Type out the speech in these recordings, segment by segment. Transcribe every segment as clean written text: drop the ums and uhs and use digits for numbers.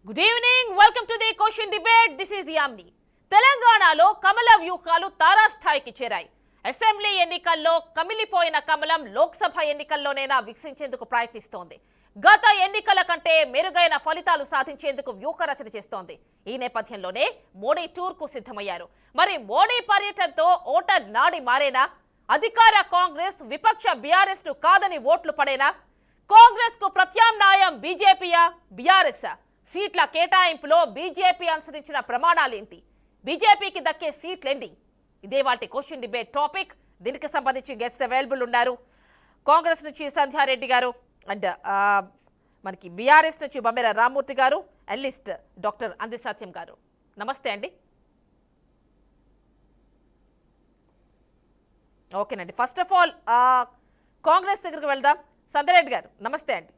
Good evening, welcome to the question debate. This is the యామ్ని. తెలంగాణలో కమల వ్యూహాలు తారాస్థాయికి చేరాయి. అసెంబ్లీ ఎన్నికల్లో కమిలిపోయిన కమలం లోక్సభ ఎన్నికల్లోనైనా వికసించేందుకు ప్రయత్నిస్తోంది. గత ఎన్నికల కంటే మెరుగైన ఫలితాలు సాధించేందుకు వ్యూహ రచన చేస్తోంది. ఈ నేపథ్యంలోనే మోడీ టూర్ కు సిద్ధమయ్యారు. మరి మోడీ పర్యటనతో ఓటర్ నాడి మారేనా? అధికార కాంగ్రెస్ విపక్ష బీఆర్ఎస్ ను కాదని ఓట్లు పడేనా? కాంగ్రెస్ కు ప్రత్యామ్నాయం బీజేపీయా బీఆర్ఎస్? సీట్ల కేటాయింపులో బీజేపీ అనుసరించిన ప్రమాణాలేంటి? బీజేపీకి దక్కే సీట్లేంటి? ఇదే వాటి క్వశ్చన్ డిబేట్ టాపిక్. దీనికి సంబంధించి గెస్ట్ అవైలబుల్ ఉన్నారు. కాంగ్రెస్ నుంచి సంధ్యారెడ్డి గారు అండ్ మనకి బీఆర్ఎస్ నుంచి బొమ్మెర రామ్మూర్తి గారు, అనలిస్ట్ డాక్టర్ అంది సత్యం గారు. నమస్తే అండి. ఓకేనండి, ఫస్ట్ ఆఫ్ ఆల్ కాంగ్రెస్ దగ్గరికి వెళ్దాం. సంధ్యారెడ్డి గారు నమస్తే అండి.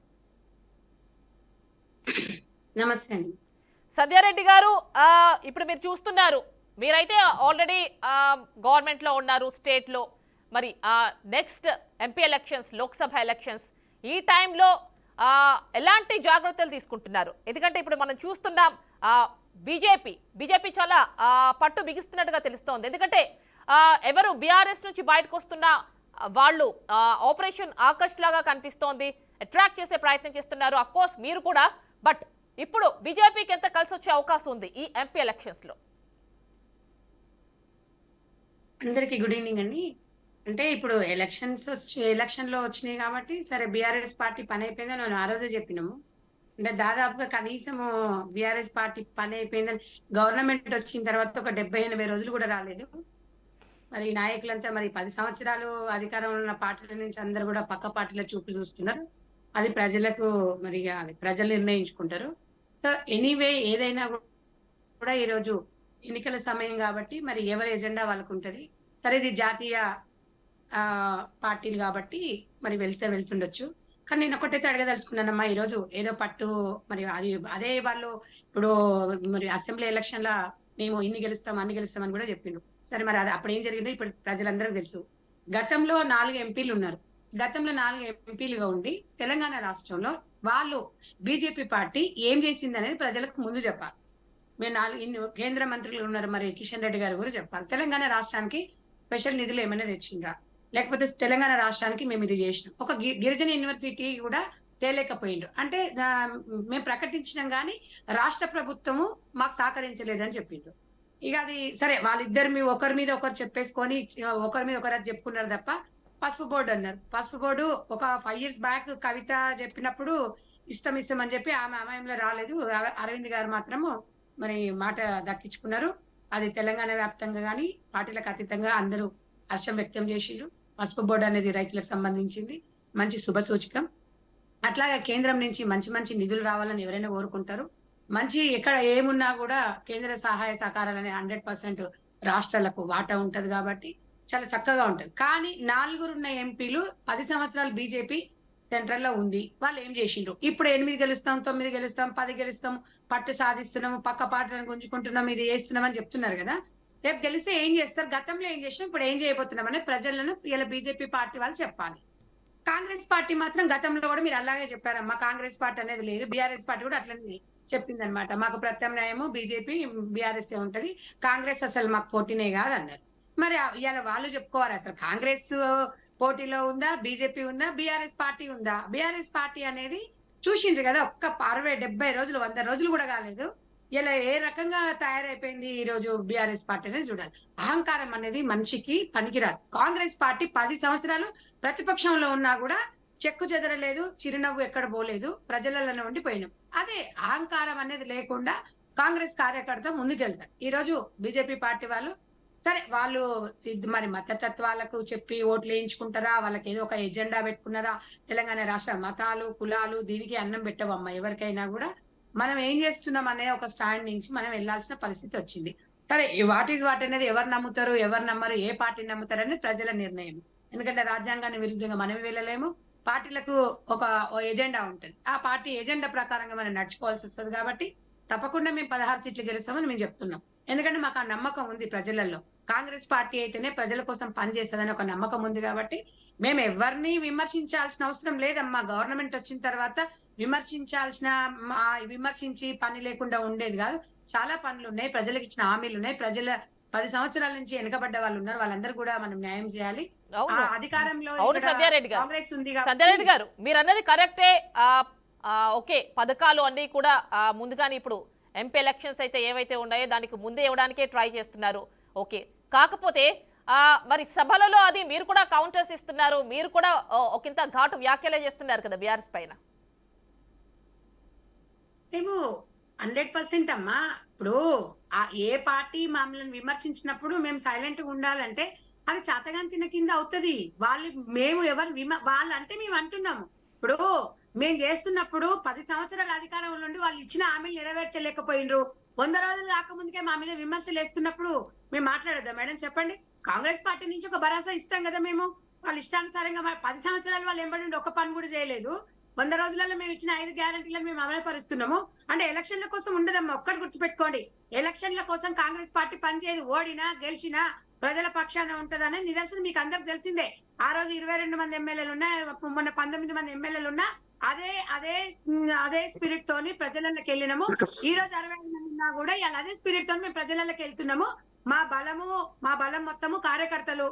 నమస్తే అండి. సంధ్యారెడ్డి గారు, ఇప్పుడు మీరు చూస్తున్నారు, మీరైతే ఆల్రెడీ గవర్నమెంట్లో ఉన్నారు, స్టేట్లో. మరి next MP elections, Lok Sabha elections, ఈ టైంలో ఎలాంటి జాగ్రత్తలు తీసుకుంటున్నారు? ఎందుకంటే ఇప్పుడు మనం చూస్తున్నాం బీజేపీ చాలా పట్టు బిగిస్తున్నట్టుగా తెలుస్తోంది. ఎందుకంటే ఎవరు బీఆర్ఎస్ నుంచి బయటకు వస్తున్న వాళ్ళు ఆపరేషన్ ఆకర్ష్ లాగా కనిపిస్తోంది, అట్రాక్ట్ చేసే ప్రయత్నం చేస్తున్నారు. అఫ్ కోర్స్ మీరు కూడా. బట్ ఇప్పుడు బీజేపీకి ఎంత కలిసి వచ్చే అవకాశం ఉంది ఈ ఎంపీ ఎలక్షన్స్ లో? అందరికి గుడ్ ఈవినింగ్ అండి. అంటే ఇప్పుడు ఎలక్షన్ లో వచ్చినాయి కాబట్టి సరే బీఆర్ఎస్ పార్టీ పని అయిపోయిందని మనం ఆ రోజే చెప్పినాము. అంటే దాదాపుగా కనీసం బీఆర్ఎస్ పార్టీ పని అయిపోయిందని గవర్నమెంట్ వచ్చిన తర్వాత ఒక 70-80 రోజులు కూడా రాలేదు. మరి నాయకులంతా మరి 10 సంవత్సరాలు అధికారంలో ఉన్న పార్టీల నుంచి అందరు కూడా పక్క పార్టీల చూపు చూస్తున్నారు. అది ప్రజలకు మరి ప్రజలు నిర్ణయించుకుంటారు. సో ఎనీవే ఏదైనా కూడా ఈరోజు ఎన్నికల సమయం కాబట్టి మరి ఎవరి ఎజెండా వాళ్ళకు ఉంటది. సరే ఇది జాతీయ పార్టీలు కాబట్టి మరి వెళ్తుండొచ్చు. కానీ నేను ఒకటైతే అడగదలుచుకున్నానమ్మా, ఈరోజు ఏదో పట్టు మరి అదే వాళ్ళు ఇప్పుడు మరి అసెంబ్లీ ఎలక్షన్ లా మేము అన్ని గెలుస్తాం అని కూడా చెప్పిండు. సరే మరి అది అప్పుడు ఏం జరిగిందో ఇప్పుడు ప్రజలందరూ తెలుసు. గతంలో 4 ఎంపీలు ఉన్నారు. గతంలో 4 ఎంపీలుగా ఉండి తెలంగాణ రాష్ట్రంలో వాళ్ళు బీజేపీ పార్టీ ఏం చేసింది అనేది ప్రజలకు ముందు చెప్పాలి. మేము 4 కేంద్ర మంత్రులు ఉన్నారు, మరి కిషన్ రెడ్డి గారు కూడా చెప్పాలి. తెలంగాణ రాష్ట్రానికి స్పెషల్ నిధులు ఏమైనా తెచ్చిండ్రా, లేకపోతే తెలంగాణ రాష్ట్రానికి మేము ఇది చేసినాం. ఒక గిరిజన యూనివర్సిటీ కూడా తేలేకపోయిండ్రు. అంటే మేము ప్రకటించినాం కానీ రాష్ట్ర ప్రభుత్వము మాకు సహకరించలేదని చెప్పిండ్రు. ఇక అది సరే వాళ్ళిద్దరు ఒకరి మీద ఒకరు చెప్పేసుకొని ఒకరి మీద ఒకరు చెప్పుకున్నారు తప్ప పసుపు బోర్డు అన్నారు. పసుపు బోర్డు ఒక 5 years బ్యాక్ కవిత చెప్పినప్పుడు ఇష్టం అని చెప్పి ఆమె అమయంలో రాలేదు. అరవింద్ గారు మాత్రము మరి మాట దక్కించుకున్నారు. అది తెలంగాణ వ్యాప్తంగా కానీ పార్టీలకు అతీతంగా అందరూ హర్షం వ్యక్తం చేసిండ్రు. పసుపు బోర్డు అనేది రైతులకు సంబంధించింది, మంచి శుభ సూచకం. అట్లాగే కేంద్రం నుంచి మంచి నిధులు రావాలని ఎవరైనా కోరుకుంటారు. మంచి ఎక్కడ ఏమున్నా కూడా కేంద్ర సహాయ సహకారాలనే 100% రాష్ట్రాలకు వాటా ఉంటది కాబట్టి చాలా చక్కగా ఉంటది. కానీ 4 ఉన్న ఎంపీలు 10 సంవత్సరాలు బీజేపీ సెంట్రల్ లో ఉంది. వాళ్ళు ఏం చేసిండ్రు? ఇప్పుడు 8 గెలుస్తాం, 9 గెలుస్తాం, 10 గెలుస్తాం, పట్టు సాధిస్తున్నాము, పక్క పార్టీలను గుంజుకుంటున్నాం, ఇది చేస్తున్నాం అని చెప్తున్నారు కదా. రేపు గెలిస్తే ఏం చేస్తారు? గతంలో ఏం చేసినాం, ఇప్పుడు ఏం చేయబోతున్నాం అనేది ప్రజలను ఇలా బీజేపీ పార్టీ వాళ్ళు చెప్పాలి. కాంగ్రెస్ పార్టీ మాత్రం గతంలో కూడా మీరు అలాగే చెప్పారమ్మా, కాంగ్రెస్ పార్టీ అనేది లేదు. బీఆర్ఎస్ పార్టీ కూడా అట్లనే చెప్పింది అనమాట. మాకు ప్రత్యామ్నాయము బీజేపీ బీఆర్ఎస్ ఉంటది, కాంగ్రెస్ అసలు మాకు పోటీనే కాదు అన్నారు. మరి ఇలా వాళ్ళు చెప్పుకోవాలి, అసలు కాంగ్రెస్ పోటీలో ఉందా, బీజేపీ ఉందా, బీఆర్ఎస్ పార్టీ ఉందా? బీఆర్ఎస్ పార్టీ అనేది చూసిండ్రు కదా, ఒక్క 60-70 రోజులు 100 రోజులు కూడా కాలేదు. ఇలా ఏ రకంగా తయారైపోయింది ఈ రోజు బీఆర్ఎస్ పార్టీ అనేది చూడాలి. అహంకారం అనేది మనిషికి పనికిరాదు. కాంగ్రెస్ పార్టీ 10 సంవత్సరాలు ప్రతిపక్షంలో ఉన్నా కూడా చెక్కు చెదరలేదు, చిరునవ్వు ఎక్కడ పోలేదు, ప్రజలలో ఉండిపోయినాం. అదే అహంకారం అనేది లేకుండా కాంగ్రెస్ కార్యకర్త ముందుకెళ్తారు. ఈ రోజు బీజేపీ పార్టీ వాళ్ళు సరే వాళ్ళు మరి మతతత్వాలకు చెప్పి ఓట్లు వేయించుకుంటారా, వాళ్ళకి ఏదో ఒక ఎజెండా పెట్టుకున్నారా? తెలంగాణ రాష్ట్ర మతాలు కులాలు దీనికి అన్నం పెట్టవమ్మా. ఎవరికైనా కూడా మనం ఏం చేస్తున్నాం అనే ఒక స్టాండ్ నుంచి మనం వెళ్లాల్సిన పరిస్థితి వచ్చింది. సరే వాట్ అనేది ఎవరు నమ్ముతారు, ఎవరు నమ్మరు, ఏ పార్టీ నమ్ముతారు అనేది ప్రజల నిర్ణయం. ఎందుకంటే రాజ్యాంగాన్ని విరుద్ధంగా మనం వెళ్ళలేము. పార్టీలకు ఒక ఎజెండా ఉంటుంది, ఆ పార్టీ ఎజెండా ప్రకారంగా మనం నడుచుకోవాల్సి వస్తుంది. కాబట్టి తప్పకుండా మేము 16 సీట్లు గెలుస్తామని మేము చెప్తున్నాం. ఎందుకంటే మాకు ఆ నమ్మకం ఉంది ప్రజలలో. కాంగ్రెస్ పార్టీ అయితేనే ప్రజల కోసం పనిచేస్తుందని ఒక నమ్మకం ఉంది. కాబట్టి మేము ఎవరిని విమర్శించాల్సిన అవసరం లేదమ్మా. గవర్నమెంట్ వచ్చిన తర్వాత విమర్శించాల్సిన విమర్శించి పని లేకుండా ఉండేది కాదు. చాలా పనులు ఉన్నాయి, ప్రజలకు ఇచ్చిన హామీలు ఉన్నాయి. ప్రజల 10 సంవత్సరాల నుంచి వెనకబడ్డ వాళ్ళు ఉన్నారు, వాళ్ళందరూ కూడా మనం న్యాయం చేయాలి. అవును అధికారంలో అవును ఇక్కడ సంధ్యారెడ్డి గారు, కాంగ్రెస్ ఉంది సంధ్యారెడ్డి గారు మీరు అన్నది కరెక్టే. ఓకే, పథకాలు అన్నీ కూడా ముందుగానే ఇప్పుడు ఎంపీ ఎలక్షన్స్ అయితే ఏవైతే ఉన్నాయో దానికి ముందే ఇవ్వడానికే ట్రై చేస్తున్నారు. ఓకే, కాకపోతే మరి సభలలో అది మీరు కూడా కౌంటర్స్ ఇస్తున్నారు, మీరు కూడా ఒకంత ఘాటు వ్యాఖ్యలే చేస్తున్నారు కదా బీఆర్ఎస్ పైన. మేము 100% అమ్మా. ఇప్పుడు ఏ పార్టీ మమ్మల్ని విమర్శించినప్పుడు మేము సైలెంట్ గా ఉండాలంటే అది చాతగాంతిన కింద అవుతుంది. మేము ఎవరు వాళ్ళు అంటే మేము అంటున్నాము. ఇప్పుడు మేము చేస్తున్నప్పుడు 10 సంవత్సరాల అధికారంలో నుండి వాళ్ళు ఇచ్చిన హామీలు నెరవేర్చలేకపోయినరు. 100 రోజులు కాకముందుకే మా మీద విమర్శలు వేస్తున్నప్పుడు మేము మాట్లాడద్దా మేడం? చెప్పండి. కాంగ్రెస్ పార్టీ నుంచి ఒక భరోసా ఇస్తాం కదా మేము. వాళ్ళ ఇష్టానుసారంగా 10 సంవత్సరాలు వాళ్ళు ఎంబడి ఒక పని కూడా చేయలేదు. 100 రోజులలో మేము ఇచ్చిన 5 గ్యారెంటీలను మేము అమలు పరుస్తున్నాము. అంటే ఎలక్షన్ల కోసం ఉండదమ్మా, ఒక్కటి గుర్తుపెట్టుకోండి. ఎలక్షన్ల కోసం కాంగ్రెస్ పార్టీ పనిచేయదు. ఓడినా గెలిచినా ప్రజల పక్షాన ఉంటదనే నిదర్శనం మీకు అందరికి తెలిసిందే. ఆ రోజు 22 మంది ఎమ్మెల్యేలు ఉన్నా, మొన్న 19 మంది ఎమ్మెల్యేలు ఉన్నా అదే అదే అదే స్పిరిట్ తోని ప్రజలకి వెళ్ళినాము. ఈ రోజు 65 మంది ఉన్నా కూడా ఇలా అదే స్పిరిట్ తోని మేము ప్రజలకి వెళ్తున్నాము. మా బలం మొత్తము కార్యకర్తలు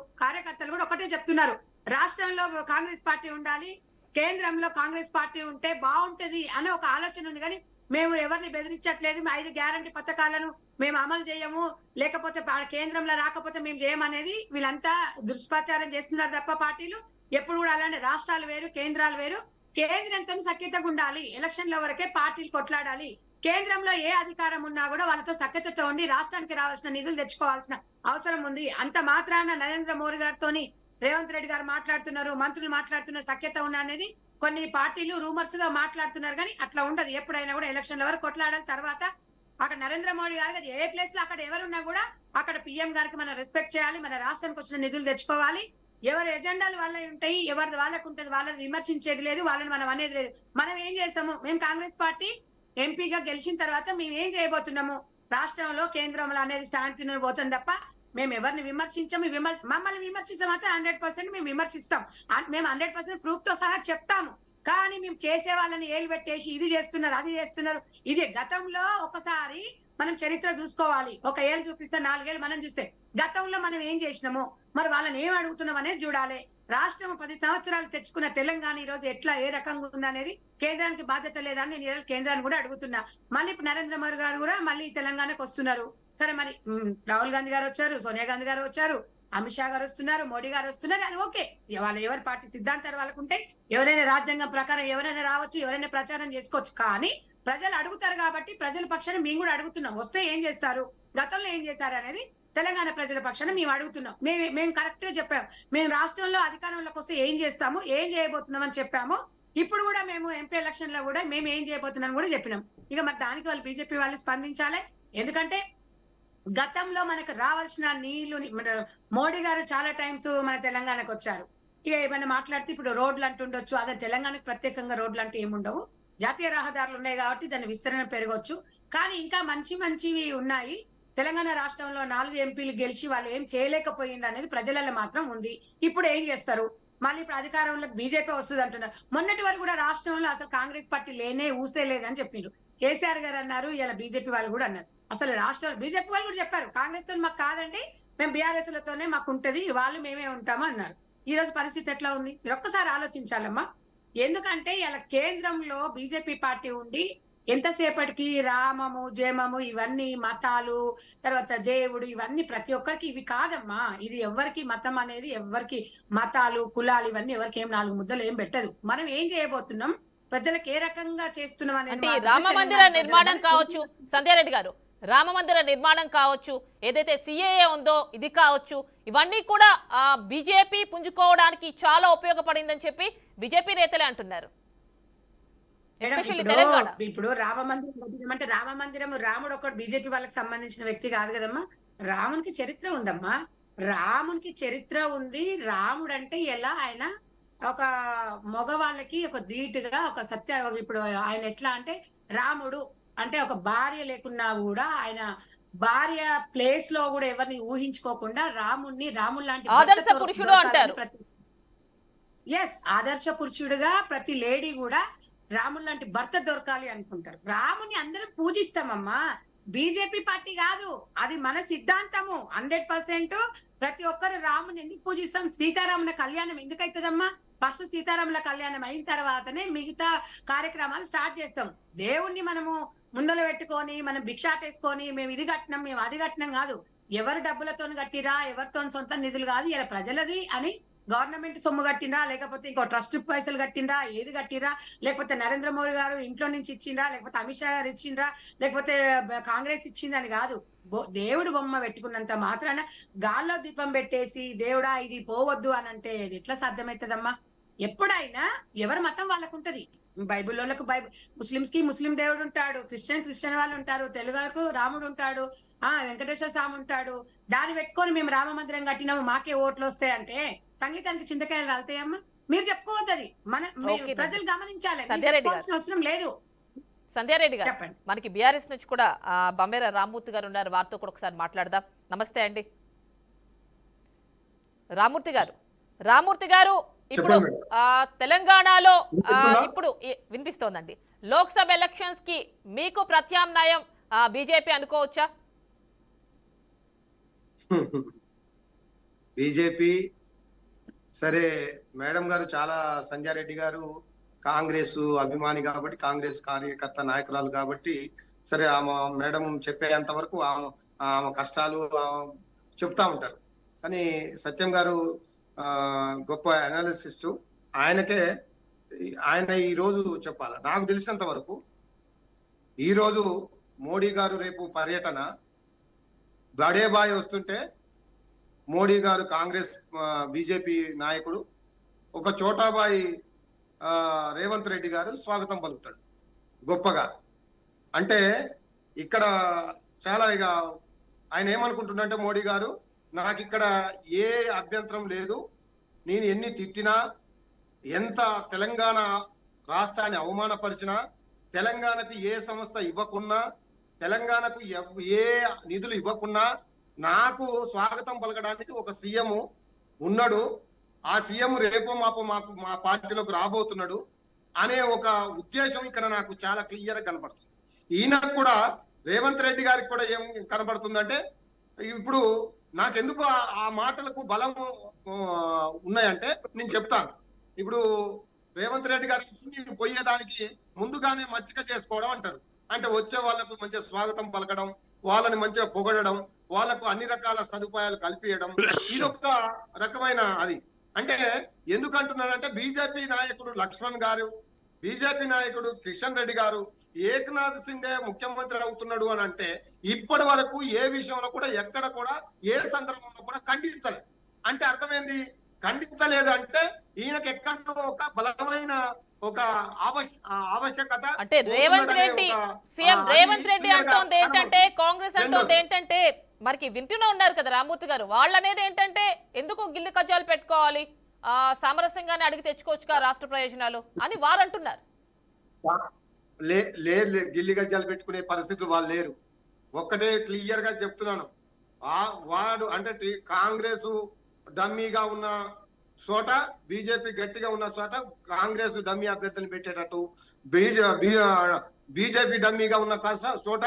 కూడా ఒకటే చెప్తున్నారు, రాష్ట్రంలో కాంగ్రెస్ పార్టీ ఉండాలి, కేంద్రంలో కాంగ్రెస్ పార్టీ ఉంటే బాగుంటది అనే ఒక ఆలోచన ఉంది. కానీ మేము ఎవరిని బెదిరించట్లేదు. 5 గ్యారంటీ పథకాలను మేము అమలు చేయము, లేకపోతే కేంద్రంలో రాకపోతే మేము చేయమనేది వీళ్ళంతా దుష్ప్రచారం చేస్తున్నారు తప్ప పార్టీలు ఎప్పుడు కూడా అలాంటి రాష్ట్రాలు వేరు కేంద్రాలు వేరు. కేంద్రంతో సఖ్యతగా ఉండాలి, ఎలక్షన్ల వరకే పార్టీలు కొట్లాడాలి. కేంద్రంలో ఏ అధికారం ఉన్నా కూడా వాళ్ళతో సఖ్యతతో ఉండి రాష్ట్రానికి రావాల్సిన నిధులు తెచ్చుకోవాల్సిన అవసరం ఉంది. అంత మాత్రాన నరేంద్ర మోడీ గారితోని రేవంత్ రెడ్డి గారు మాట్లాడుతున్నారు, మంత్రులు మాట్లాడుతున్నారు, సఖ్యత ఉన్నా అనేది కొన్ని పార్టీలు రూమర్స్ గా మాట్లాడుతున్నారు. కానీ అట్లా ఉండదు. ఎప్పుడైనా కూడా ఎలక్షన్ల వరకు కొట్లాడాలి. తర్వాత అక్కడ నరేంద్ర మోడీ గారికి ఏ ప్లేస్ లో అక్కడ ఎవరున్నా కూడా అక్కడ పిఎం గారికి మనం రెస్పెక్ట్ చేయాలి, మన రాష్ట్రానికి వచ్చిన నిధులు తెచ్చుకోవాలి. ఎవరి ఎజెండాలు వాళ్ళవి ఉంటాయి, ఎవరిది వాళ్ళకు ఉంటుంది, వాళ్ళని విమర్శించేది లేదు, వాళ్ళని మనం అనేది లేదు. మనం ఏం చేస్తాము? మేము కాంగ్రెస్ పార్టీ ఎంపీగా గెలిచిన తర్వాత మేము ఏం చేయబోతున్నాము, రాష్ట్రంలో కేంద్రంలో అనేది స్టాండ్ పోతుంది తప్ప మేము ఎవరిని విమర్శించాము. మమ్మల్ని విమర్శిస్తే మాత్రం 100% మేము విమర్శిస్తాం. మేము 100% ప్రూఫ్ తో సహా చెప్తాము. కానీ మేము చేసే వాళ్ళని ఏలు పెట్టేసి ఇది చేస్తున్నారు అది చేస్తున్నారు. ఇది గతంలో ఒకసారి మనం చరిత్ర చూసుకోవాలి. ఒక ఏళ్ళు చూపిస్తే 4 ఏళ్ళు మనం చూస్తే గతంలో మనం ఏం చేసినాము, మరి వాళ్ళని ఏం అడుగుతున్నాం అనేది చూడాలి. రాష్ట్రం 10 సంవత్సరాలు తెచ్చుకున్న తెలంగాణ ఈ రోజు ఎట్లా ఏ రకంగా ఉందనేది కేంద్రానికి బాధ్యత లేదని నేను కేంద్రాన్ని కూడా అడుగుతున్నా. మళ్ళీ ఇప్పుడు నరేంద్ర మోడీ గారు కూడా మళ్ళీ తెలంగాణకు వస్తున్నారు. సరే, మరి రాహుల్ గాంధీ గారు వచ్చారు, సోనియా గాంధీ గారు వచ్చారు, అమిత్ షా గారు వస్తున్నారు, మోడీ గారు వస్తున్నారు. అది ఓకే, వాళ్ళు ఎవరి పార్టీ సిద్ధాంతాలు వాళ్ళకు ఉంటాయి. ఎవరైనా రాజ్యాంగం ప్రకారం ఎవరైనా రావచ్చు, ఎవరైనా ప్రచారం చేసుకోవచ్చు. కానీ ప్రజలు అడుగుతారు కాబట్టి ప్రజల పక్షాన మేము కూడా అడుగుతున్నాం. వస్తే ఏం చేస్తారు, గతంలో ఏం చేశారు అనేది తెలంగాణ ప్రజల పక్షాన మేము అడుగుతున్నాం. మేము కరెక్ట్ గా చెప్పాము. మేము రాష్ట్రంలో అధికారంలోకి వస్తే ఏం చేస్తాము, ఏం చేయబోతున్నాం అని చెప్పాము. ఇప్పుడు కూడా మేము ఎంపీ ఎలక్షన్ లో కూడా మేము ఏం చేయబోతున్నాం కూడా చెప్పినాం. ఇక మరి దానికి వాళ్ళు బీజేపీ వాళ్ళు స్పందించాలి. ఎందుకంటే గతంలో మనకు రావాల్సిన నీళ్లు మోడీ గారు చాలా టైమ్స్ మన తెలంగాణకు వచ్చారు. ఇక ఏమైనా మాట్లాడితే ఇప్పుడు రోడ్లు అంటుండొచ్చు, అదే తెలంగాణకు ప్రత్యేకంగా రోడ్లు అంటే ఏముండవు, జాతీయ రహదారులు ఉన్నాయి కాబట్టి దాని విస్తరణ పెరగవచ్చు. కానీ ఇంకా మంచివి ఉన్నాయి. తెలంగాణ రాష్ట్రంలో 4 ఎంపీలు గెలిచి వాళ్ళు ఏం చేయలేకపోయింది అనేది ప్రజలలో మాత్రం ఉంది. ఇప్పుడు ఏం చేస్తారు? మళ్ళీ ఇప్పుడు అధికారంలో బీజేపీ వస్తుంది అంటున్నారు. మొన్నటి వరకు కూడా రాష్ట్రంలో అసలు కాంగ్రెస్ పార్టీ ఊసేలేదని చెప్పిండ్రు. కేసీఆర్ గారు అన్నారు, ఇలా బీజేపీ వాళ్ళు కూడా అన్నారు. అసలు రాష్ట్రంలో బీజేపీ వాళ్ళు కూడా చెప్పారు, కాంగ్రెస్ తో మాకు కాదండి, మేము బీఆర్ఎస్ లతోనే మాకు ఉంటది, వాళ్ళు మేమే ఉంటామా అన్నారు. ఈ రోజు పరిస్థితి ఎట్లా ఉంది మీరు ఒక్కసారి ఆలోచించాలమ్మా. ఎందుకంటే ఇలా కేంద్రంలో బీజేపీ పార్టీ ఉండి ఎంతసేపటికి రామము జేమము ఇవన్నీ మతాలు, తర్వాత దేవుడు, ఇవన్నీ ప్రతి ఒక్కరికి ఇవి కాదమ్మా. ఇది ఎవరికి మతం అనేది, ఎవరికి మతాలు కులాలు ఇవన్నీ ఎవరికి ఏం 4 ముద్దలు ఏం పెట్టదు. మనం ఏం చేయబోతున్నాం, ప్రజలకు ఏ రకంగా చేస్తున్నాం అనేది. రామ మందిర నిర్మాణం కావచ్చు సంధ్యారెడ్డి గారు, రామ మందిర నిర్మాణం కావచ్చు, ఏదైతే సిఏఏ ఉందో ఇది కావచ్చు, ఇవన్నీ కూడా బీజేపీ పుంజుకోవడానికి చాలా ఉపయోగపడిందని చెప్పి బీజేపీ నేతలే అంటున్నారు. ఇప్పుడు రామ మందిరం అంటే రామ మందిరం, రాముడు ఒకటి బీజేపీ వాళ్ళకి సంబంధించిన వ్యక్తి కాదు కదమ్మా. రామునికి చరిత్ర ఉందమ్మా, రామునికి చరిత్ర ఉంది. రాముడు అంటే ఎలా ఆయన ఒక మగవాళ్ళకి ఒక ధీటుగా ఒక సత్య, ఇప్పుడు ఆయన ఎట్లా అంటే రాముడు అంటే ఒక భార్య లేకున్నా కూడా ఆయన భార్య ప్లేస్ లో కూడా ఎవరిని ఊహించుకోకుండా రాముడు లాంటి ఆదర్శ పురుషుడు అంటారు. ఆదర్శ పురుషుడుగా ప్రతి లేడీ కూడా రాముడు లాంటి భర్త దొరకాలి అనుకుంటారు. రాముని అందరం పూజిస్తామమ్మా, బీజేపీ పార్టీ కాదు, అది మన సిద్ధాంతము. 100% ప్రతి ఒక్కరు రాముని ఎందుకు పూజిస్తాం? సీతారాముల కళ్యాణం ఎందుకు అవుతుందమ్మా? ఫస్ట్ సీతారాముల కళ్యాణం అయిన తర్వాతనే మిగతా కార్యక్రమాలు స్టార్ట్ చేస్తాం. దేవుణ్ణి మనము ముందర పెట్టుకొని మనం భిక్షాటేసుకొని మేము ఇది కట్టినాం మేము అది కట్టినాం కాదు. ఎవరు డబ్బులతో కట్టిరా, ఎవరితో సొంత నిధులు కాదు, ఇలా ప్రజలది అని గవర్నమెంట్ సొమ్ము కట్టిండ్రా, లేకపోతే ఇంకో ట్రస్ట్ పైసలు కట్టిండ్రా, ఏది కట్టిరా, లేకపోతే నరేంద్ర మోడీ గారు ఇంట్లో నుంచి ఇచ్చిండ్రా, లేకపోతే అమిత్ షా గారు ఇచ్చిండ్రా, లేకపోతే కాంగ్రెస్ ఇచ్చిందని కాదు. దేవుడు బొమ్మ పెట్టుకున్నంత మాత్రాన గాల్లో దీపం పెట్టేసి దేవుడా ఇది పోవద్దు అని అంటే ఇది ఎట్లా సాధ్యమవుతుందమ్మా? ఎప్పుడైనా ఎవరి మతం వాళ్ళకు ఉంటది. బైబిల్లోళ్ళకు ముస్లింస్ కి ముస్లిం దేవుడు ఉంటాడు, క్రిస్టియన్ వాళ్ళు ఉంటారు, తెలుగులకు రాముడు ఉంటాడు, వెంకటేశ్వర స్వామి ఉంటాడు. దాన్ని పెట్టుకొని మేము రామ మందిరం కట్టినాము మాకే ఓట్లు వస్తాయంటే సంగీతానికి చింతకాయలు రాలుతాయమ్మా? మీరు చెప్పుకోవద్దు, అది మన ప్రజలు గమనించాలి, అవసరం లేదు. సంధ్యారెడ్డి గారు, చెప్పండి. మనకి బీఆర్ఎస్ నుంచి కూడా బమ్మెర రామ్మూర్తి గారు ఉన్నారు, వారితో కూడా ఒకసారి మాట్లాడదాం. నమస్తే అండి రామ్మూర్తి గారు. రామ్మూర్తి గారు, ఇప్పుడు తెలంగాణలో ఇప్పుడు వినిపిస్తోందండి, లోక్సభ ఎలక్షన్స్ కి మీకు ప్రత్యామ్నాయం బీజేపీ అనుకోవచ్చా? బీజేపీ సరే, మేడం గారు చాలా, సంధ్యారెడ్డి గారు కాంగ్రెస్ అభిమాని కాబట్టి, కాంగ్రెస్ కార్యకర్త నాయకురాలు కాబట్టి, సరే ఆమె మేడం చెప్పేంత వరకు ఆమె కష్టాలు చెప్తా ఉంటారు. కానీ సత్యం గారు గొప్ప అనాలిసిస్టు, ఆయన ఈ రోజు చెప్పాలి. నాకు తెలిసినంత వరకు ఈ రోజు మోడీ గారు రేపు పర్యటన, బడేబాయ్ వస్తుంటే మోడీ గారు కాంగ్రెస్ బీజేపీ నాయకుడు, ఒక చోటాబాయి రేవంత్ రెడ్డి గారు స్వాగతం పలుకుతాడు గొప్పగా. అంటే ఇక్కడ చాలా ఇక ఆయన ఏమనుకుంటుండంటే, మోడీ గారు నాకు ఇక్కడ ఏ అభ్యంతరం లేదు, నేను ఎన్ని తిట్టినా, ఎంత తెలంగాణ రాష్ట్రాన్ని అవమానపరిచినా, తెలంగాణకు ఏ సంస్థ ఇవ్వకున్నా, తెలంగాణకు ఏ నిధులు ఇవ్వకున్నా నాకు స్వాగతం పలకడానికి ఒక సీఎం ఉన్నాడు, ఆ సీఎం రేపో మాపో మా పార్టీలోకి రాబోతున్నాడు అనే ఒక ఉద్దేశం ఇక్కడ నాకు చాలా క్లియర్ గా కనపడుతుంది. ఈయనకు కూడా, రేవంత్ రెడ్డి గారికి కూడా ఏం కనబడుతుందంటే, ఇప్పుడు నాకెందుకు ఆ మాటలకు బలం ఉన్నాయంటే నేను చెప్తాను. ఇప్పుడు రేవంత్ రెడ్డి గారికి పోయేదానికి ముందుగానే మచ్చిక చేసుకోవడం అంటారు. అంటే వచ్చే వాళ్ళకు మంచిగా స్వాగతం పలకడం, వాళ్ళని మంచిగా పొగడడం, వాళ్ళకు అన్ని రకాల సదుపాయాలు కల్పించడం, ఇదొక రకమైన అది. అంటే ఎందుకంటున్నారంటే, బీజేపీ నాయకుడు లక్ష్మణ్ గారు, బీజేపీ నాయకుడు కిషన్ రెడ్డి గారు, ఏకనాథ్ సిండే ముఖ్యమంత్రి అవుతున్నాడు అని అంటే ఇప్పటి వరకు ఏ విషయంలో కూడా ఎక్కడ కూడా ఏ సందర్భంలో కూడా ఖండించలేదు. అంటే అర్థమైంది, ఖండించలేదు అంటే ఈయనకి ఎక్కడో ఒక బలమైన ఒక ఆవశ్యకత. అంటే రేవంత్ రెడ్డి, సీఎం రేవంత్ రెడ్డి అంటోంది ఏంటంటే, కాంగ్రెస్ అంటోంది ఏంటంటే, మనకి వింటూనే ఉన్నారు కదా రామ్మూర్తి గారు, వాళ్ళు అనేది ఏంటంటే ఎందుకు గిల్లి కజ్జాలు పెట్టుకోవాలి, సామరస్యంగానే అడిగి తెచ్చుకోవచ్చుగా రాష్ట్ర ప్రయోజనాలు అని వారు అంటున్నారు. లేదు, గిల్లి గజ్జాలు పెట్టుకునే పరిస్థితులు వాళ్ళు లేరు. ఒక్కటే క్లియర్ గా చెప్తున్నాను, వాడు అంటే కాంగ్రెస్ డమ్మీగా ఉన్న చోట, బీజేపీ గట్టిగా ఉన్న చోట కాంగ్రెస్ డమ్మీ అభ్యర్థులను పెట్టేటట్టు, బీజేపీ డమ్మీగా ఉన్న చోట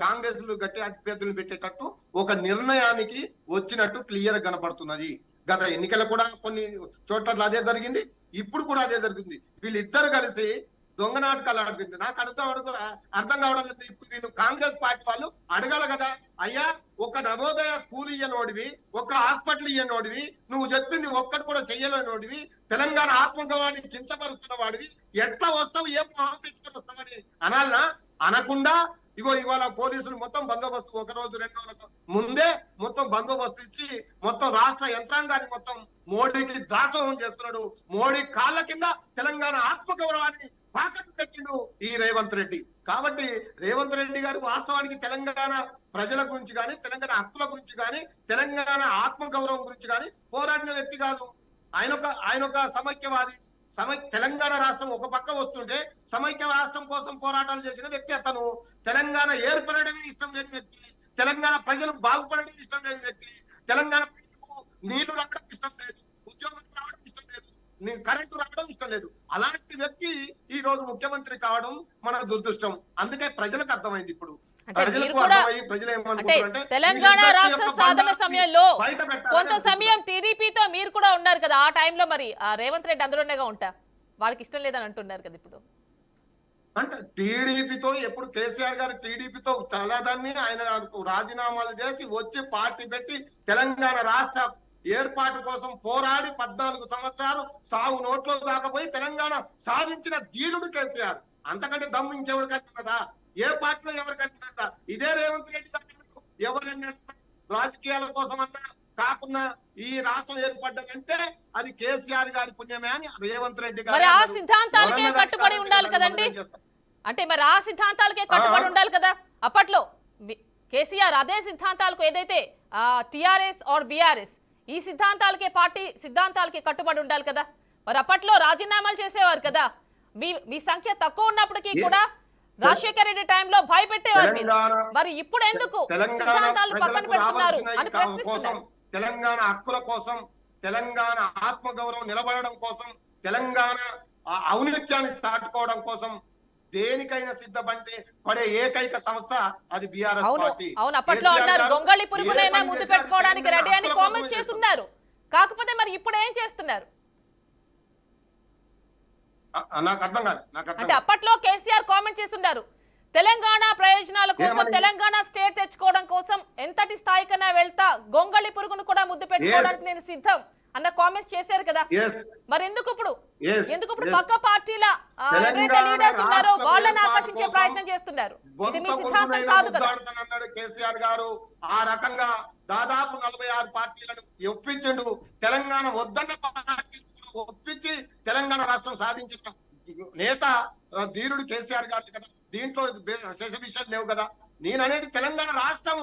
కాంగ్రెస్ గట్టి అభ్యర్థులను పెట్టేటట్టు ఒక నిర్ణయానికి వచ్చినట్టు క్లియర్ కనపడుతున్నది. గత ఎన్నికలు కూడా కొన్ని చోట్ల అదే జరిగింది, ఇప్పుడు కూడా అదే జరిగింది. వీళ్ళిద్దరు కలిసి దొంగ నాటకాలు ఆడుతుంటే నాకు అర్థం కావడం లేదు. ఇప్పుడు నేను కాంగ్రెస్ పార్టీ వాళ్ళు అడగాల కదా, అయ్యా ఒక నవోదయ స్కూల్ ఇయ్యనోడివి, ఒక హాస్పిటల్ ఇయ్యనోడివి, నువ్వు చెప్పింది ఒక్కటి కూడా చెయ్యలేనోడివి, తెలంగాణ ఆత్మగౌరవాన్ని కించపరుస్తున్న వాడివి, ఎట్లా వస్తావు, ఏం మొహం పెట్టుకొని వస్తావని అనాలనా? అనకుండా ఇగో ఇవాళ పోలీసులు మొత్తం బందోబస్తు, ఒక రోజు 2 రోజులకు ముందే మొత్తం బందోబస్తు ఇచ్చి మొత్తం రాష్ట్ర యంత్రాంగాన్ని మొత్తం మోడీకి దాసోహం చేస్తున్నాడు. మోడీ కాళ్ళ కింద తెలంగాణ ఆత్మగౌరవాన్ని తాకట్టు పెట్టిండు ఈ రేవంత్ రెడ్డి. కాబట్టి రేవంత్ రెడ్డి గారు వాస్తవానికి తెలంగాణ ప్రజల గురించి కానీ, తెలంగాణ హక్కుల గురించి కానీ, తెలంగాణ ఆత్మగౌరవం గురించి కానీ పోరాడిన వ్యక్తి కాదు. ఆయన ఒక సమైక్యవాది. తెలంగాణ రాష్ట్రం ఒక పక్క వస్తుంటే సమైక్య రాష్ట్రం కోసం పోరాటాలు చేసిన వ్యక్తి అతను. తెలంగాణ ఏర్పడడమే ఇష్టం లేని వ్యక్తి, తెలంగాణ ప్రజలు బాగుపడడం ఇష్టం లేని వ్యక్తి, తెలంగాణ ప్రజలకు నీళ్లు రావడం ఇష్టం లేదు, ఉద్యోగం రావడం ఇష్టం లేదు, నీకు కరెంటు రావడం ఇష్టం లేదు. అలాంటి వ్యక్తి ఈ రోజు ముఖ్యమంత్రి కావడం మన దురదృష్టం. అందుకే ప్రజలకు అర్థమైంది ఇప్పుడు. అంటే మీరు ప్రజలకు కూడా అర్థమై ప్రజలు అంటే ఏమనుకుంటారంటే తెలంగాణ రాష్ట్ర సాధన సమయంలో బయట పెట్టాలని కొంత సమయం అనుకుంటున్నారు. టీడీపీతో మీరు కూడా ఉన్నారు కదా, ఆ టైంలో మరి రేవంత్ రెడ్డి అందులోనేగా ఉంటా, వాళ్ళకి ఇష్టం లేదని అంటున్నారు కదా ఇప్పుడు. అంటే టీడీపీతో ఎప్పుడు కేసీఆర్ గారు టీడీపీతో తలదాన్ని ఆయన రాజీనామాలు చేసి వచ్చి పార్టీ పెట్టి తెలంగాణ రాష్ట్ర ఏర్పాటు కోసం పోరాడి 14 సంవత్సరాలు సాగు నోట్లో దాకపోయి తెలంగాణ సాధించిన ధీరుడు కేసీఆర్. అంతకంటే దమ్ము ఇంకెవరు కట్టినదా? ఏ పార్టీలో ఎవరు కట్టినదా? ఇదే రేవంత్ రెడ్డి గారు ఎవరైనా రాజకీయాల కోసం అన్నా కాకుండా ఈ రాష్ట్రం ఏర్పడ్డదంటే అది కేసీఆర్ గారి పుణ్యమే అని రేవంత్ రెడ్డి గారు మరి ఆ అన్నారు. సిద్ధాంతాలకే ఎవరన్నా కట్టుబడి కట్టాలంటే ఉండాలి మనం కదండి. ఏం చేస్తాం? అంటే మరి ఆ సిద్ధాంతాలకే కట్టుబడి ఉండాలి కదా అప్పట్లో. కేసీఆర్ అదే సిద్ధాంతాలకు ఏదైతే టిఆర్ఎస్ ఆర్ బిఆర్ఎస్ ఈ సిద్ధాంతాలకే పార్టీ సిద్ధాంతాలకే కట్టుబడి ఉండాలి కదా. మరి అప్పట్లో రాజీనామాలు చేసేవారు కదా. మీ సంఖ్య తక్కువ ఉన్నప్పటికీ కూడా రాజశేఖర రెడ్డి టైంలో భయపెట్టేవారు మీరు. మరి ఇప్పుడు ఎందుకు సిద్ధాంతాలు పక్కన పెడుతున్నారు అని ప్రశ్నిస్తున్నారు. తెలంగాణ హక్కుల కోసం, తెలంగాణ ఆత్మగౌరవం నిలబడడం కోసం, తెలంగాణ ఔన్నత్యాన్ని చాటుకోవడం కోసం దేనికైనా పడే ఏకైక సంస్థ అది బీఆర్ఎస్ పార్టీ. అవును, అప్పట్లో అన్నారు గొంగళి పురుగునైనా ముందు పెట్టుకోవడానికి రెడీ అని కామెంట్స్ చేస్తున్నారు. కాకపోతే మరి ఇప్పుడు ఏం చేస్తున్నారు? నాకు అర్థం కాదు. అంటే అప్పట్లో కేసీఆర్ కామెంట్ చేస్తున్నారు తెలంగాణ ప్రయోజనాల కోసం, తెలంగాణ స్టేట్ తెచ్చుకోవడం కోసం ఎంతటి స్థాయికైనా వెళ్తా, గొంగళి పురుగును కూడా ముద్దు పెట్టుకోవడానికి నేను సిద్ధం అన్న కామెంట్స్ చేశారు కదా. మరి ఎందుకు ఇప్పుడు పక్క పార్టీల ఎవరైతే లీడర్స్ ఉన్నారో వాళ్ళని ఆకర్షించే ప్రయత్నం చేస్తున్నారు? ఇది మీ సిద్ధాంతం కాదు కదా. కేసీఆర్ గారు ఆ రకంగా దాదాపు 46 పార్టీలను ఒప్పించండు. తెలంగాణ వద్దన్న పార్టీ ఒప్పించి తెలంగాణ రాష్ట్రం సాధించిన నేత ధీరుడు కేసీఆర్ గారు కదా. దీంట్లో శేషభిషాలు లేవు కదా. నేననేది తెలంగాణ రాష్ట్రం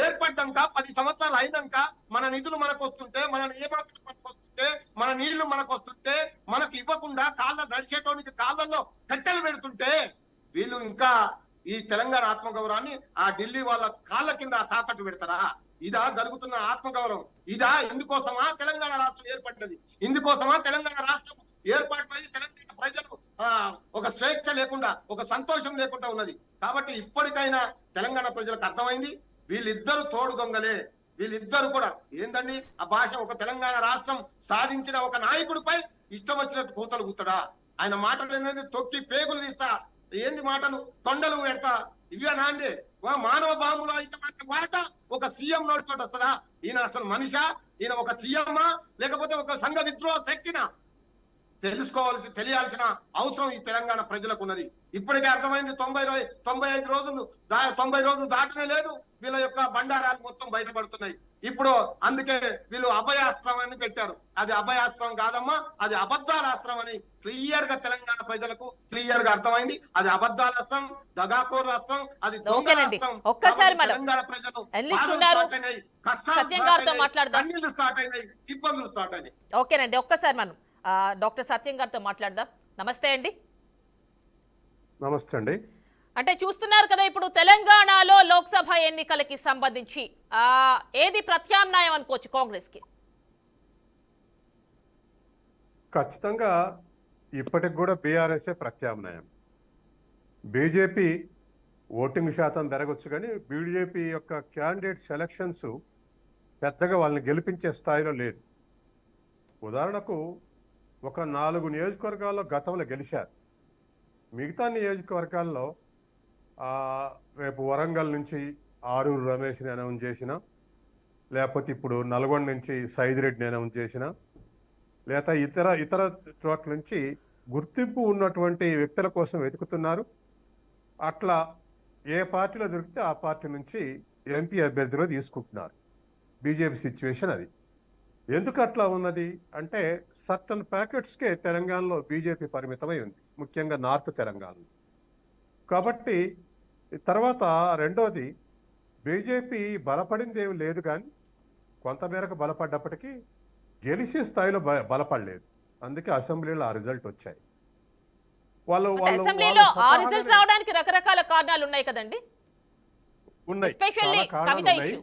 ఏర్పడ్డాక 10 సంవత్సరాలు అయినాక మన నిధులు మనకు వస్తుంటే, మన నియమనలు మనకు వస్తుంటే, మన నీళ్లు మనకు వస్తుంటే, మనకు ఇవ్వకుండా కాళ్ళ నడిచేటోనికి కాళ్ళల్లో కట్టెలు పెడుతుంటే వీళ్ళు ఇంకా ఈ తెలంగాణ ఆత్మగౌరవాన్ని ఆ ఢిల్లీ వాళ్ళ కాళ్ళ కింద తాకట్టు పెడతారా? ఇదా జరుగుతున్న ఆత్మగౌరవం? ఇదా ఇందుకోసమా తెలంగాణ రాష్ట్రం ఏర్పడ్డది? ఇందుకోసమా తెలంగాణ రాష్ట్రం ఏర్పాటు తెలంగాణ ప్రజలు ఒక స్వేచ్ఛ లేకుండా, ఒక సంతోషం లేకుండా ఉన్నది. కాబట్టి ఇప్పటికైనా తెలంగాణ ప్రజలకు అర్థమైంది వీళ్ళిద్దరు తోడు దొంగలే. వీళ్ళిద్దరు కూడా ఏందండి ఆ భాష. ఒక తెలంగాణ రాష్ట్రం సాధించిన ఒక నాయకుడిపై ఇష్టం వచ్చినట్టు కూతలు కూతాడా? ఆయన మాటలు ఏంటంటే తొక్కి పేగులు తీస్తా, ఏంది మాటలు తొండలు పెడతా, ఇవేనా అండి? మానవ బాంబులు అయితే మాట ఒక సీఎం నోటితో వస్తుందా? ఈయన అసలు మనిషా? ఈయన ఒక సీఎమ్మా లేకపోతే ఒక సంఘ విద్రోహ శక్తినా? తెలియాల్సిన అవసరం ఈ తెలంగాణ ప్రజలకు ఉన్నది. ఇప్పటికే అర్థమైంది. 95 రోజులు 90 రోజులు దాటనే లేదు. వీళ్ళ యొక్క బండారాలు మొత్తం బయటపడుతున్నాయి. ఇప్పుడు అందుకే వీళ్ళు అభయాస్త్రం అని పెట్టారు. అది అభయాస్త్రం కాదమ్మా, అది అబద్ధాల అస్త్రం అని క్లియర్ గా తెలంగాణ ప్రజలకు క్లియర్ గా అర్థమైంది. అది అబద్ధాల అస్త్రం, దగాకోరు అస్త్రం, అది దొంగల అస్త్రం. తెలంగాణ ప్రజలు కన్నీళ్లు స్టార్ట్ అయినాయి, ఇబ్బందులు స్టార్ట్ అయినాయి. ఓకేనండి, ఒక్కసారి మనం డాక్టర్ సత్యం గారితో మాట్లాడదాం. నమస్తే అండి. నమస్తే అండి. అంటే చూస్తున్నారు కదా ఇప్పుడు తెలంగాణలో లోక్సభ ఎన్నికలకి సంబంధించి ఏది ప్రత్యామ్నాయం అనుకోవచ్చు కాంగ్రెస్ కి? ఖచ్చితంగా ఇప్పటికి కూడా బీఆర్ఎస్ఏ ప్రత్యామ్నాయం. బీజేపీ ఓటింగ్ శాతం పెరగొచ్చు కానీ బీజేపీ యొక్క క్యాండిడేట్ సెలక్షన్స్ పెద్దగా వాళ్ళని గెలిపించే స్థాయిలో లేదు. ఉదాహరణకు ఒక 4 నియోజకవర్గాల్లో గతంలో గెలిచారు. మిగతా నియోజకవర్గాల్లో రేపు వరంగల్ నుంచి ఆరూరు రమేష్ని అనౌన్స్ చేసిన, లేకపోతే ఇప్పుడు నల్గొండ నుంచి సైదిరెడ్డిని అనౌన్స్ చేసిన, లేదా ఇతర చోట్ల నుంచి గుర్తింపు ఉన్నటువంటి వ్యక్తుల కోసం వెతుకుతున్నారు. అట్లా ఏ పార్టీలో దొరికితే ఆ పార్టీ నుంచి ఎంపీ అభ్యర్థిలో తీసుకుంటున్నారు. బీజేపీ సిచ్యువేషన్ అది. ఎందుకు అట్లా ఉన్నది అంటే సర్టన్ ప్యాకెట్స్కే తెలంగాణలో బీజేపీ పరిమితమై ఉంది, ముఖ్యంగా నార్త్ తెలంగాణలో. కాబట్టి తర్వాత రెండోది, బీజేపీ బలపడింది ఏమి లేదు కానీ కొంతమేరకు బలపడ్డప్పటికీ గెలిచే స్థాయిలో బలపడలేదు. అందుకే అసెంబ్లీలో ఆ రిజల్ట్ వచ్చాయి. అసెంబ్లీలో ఆ రిజల్ట్ రావడానికి రకరకాల కారణాలు ఉన్నాయి కదండి. ఉన్నాయి,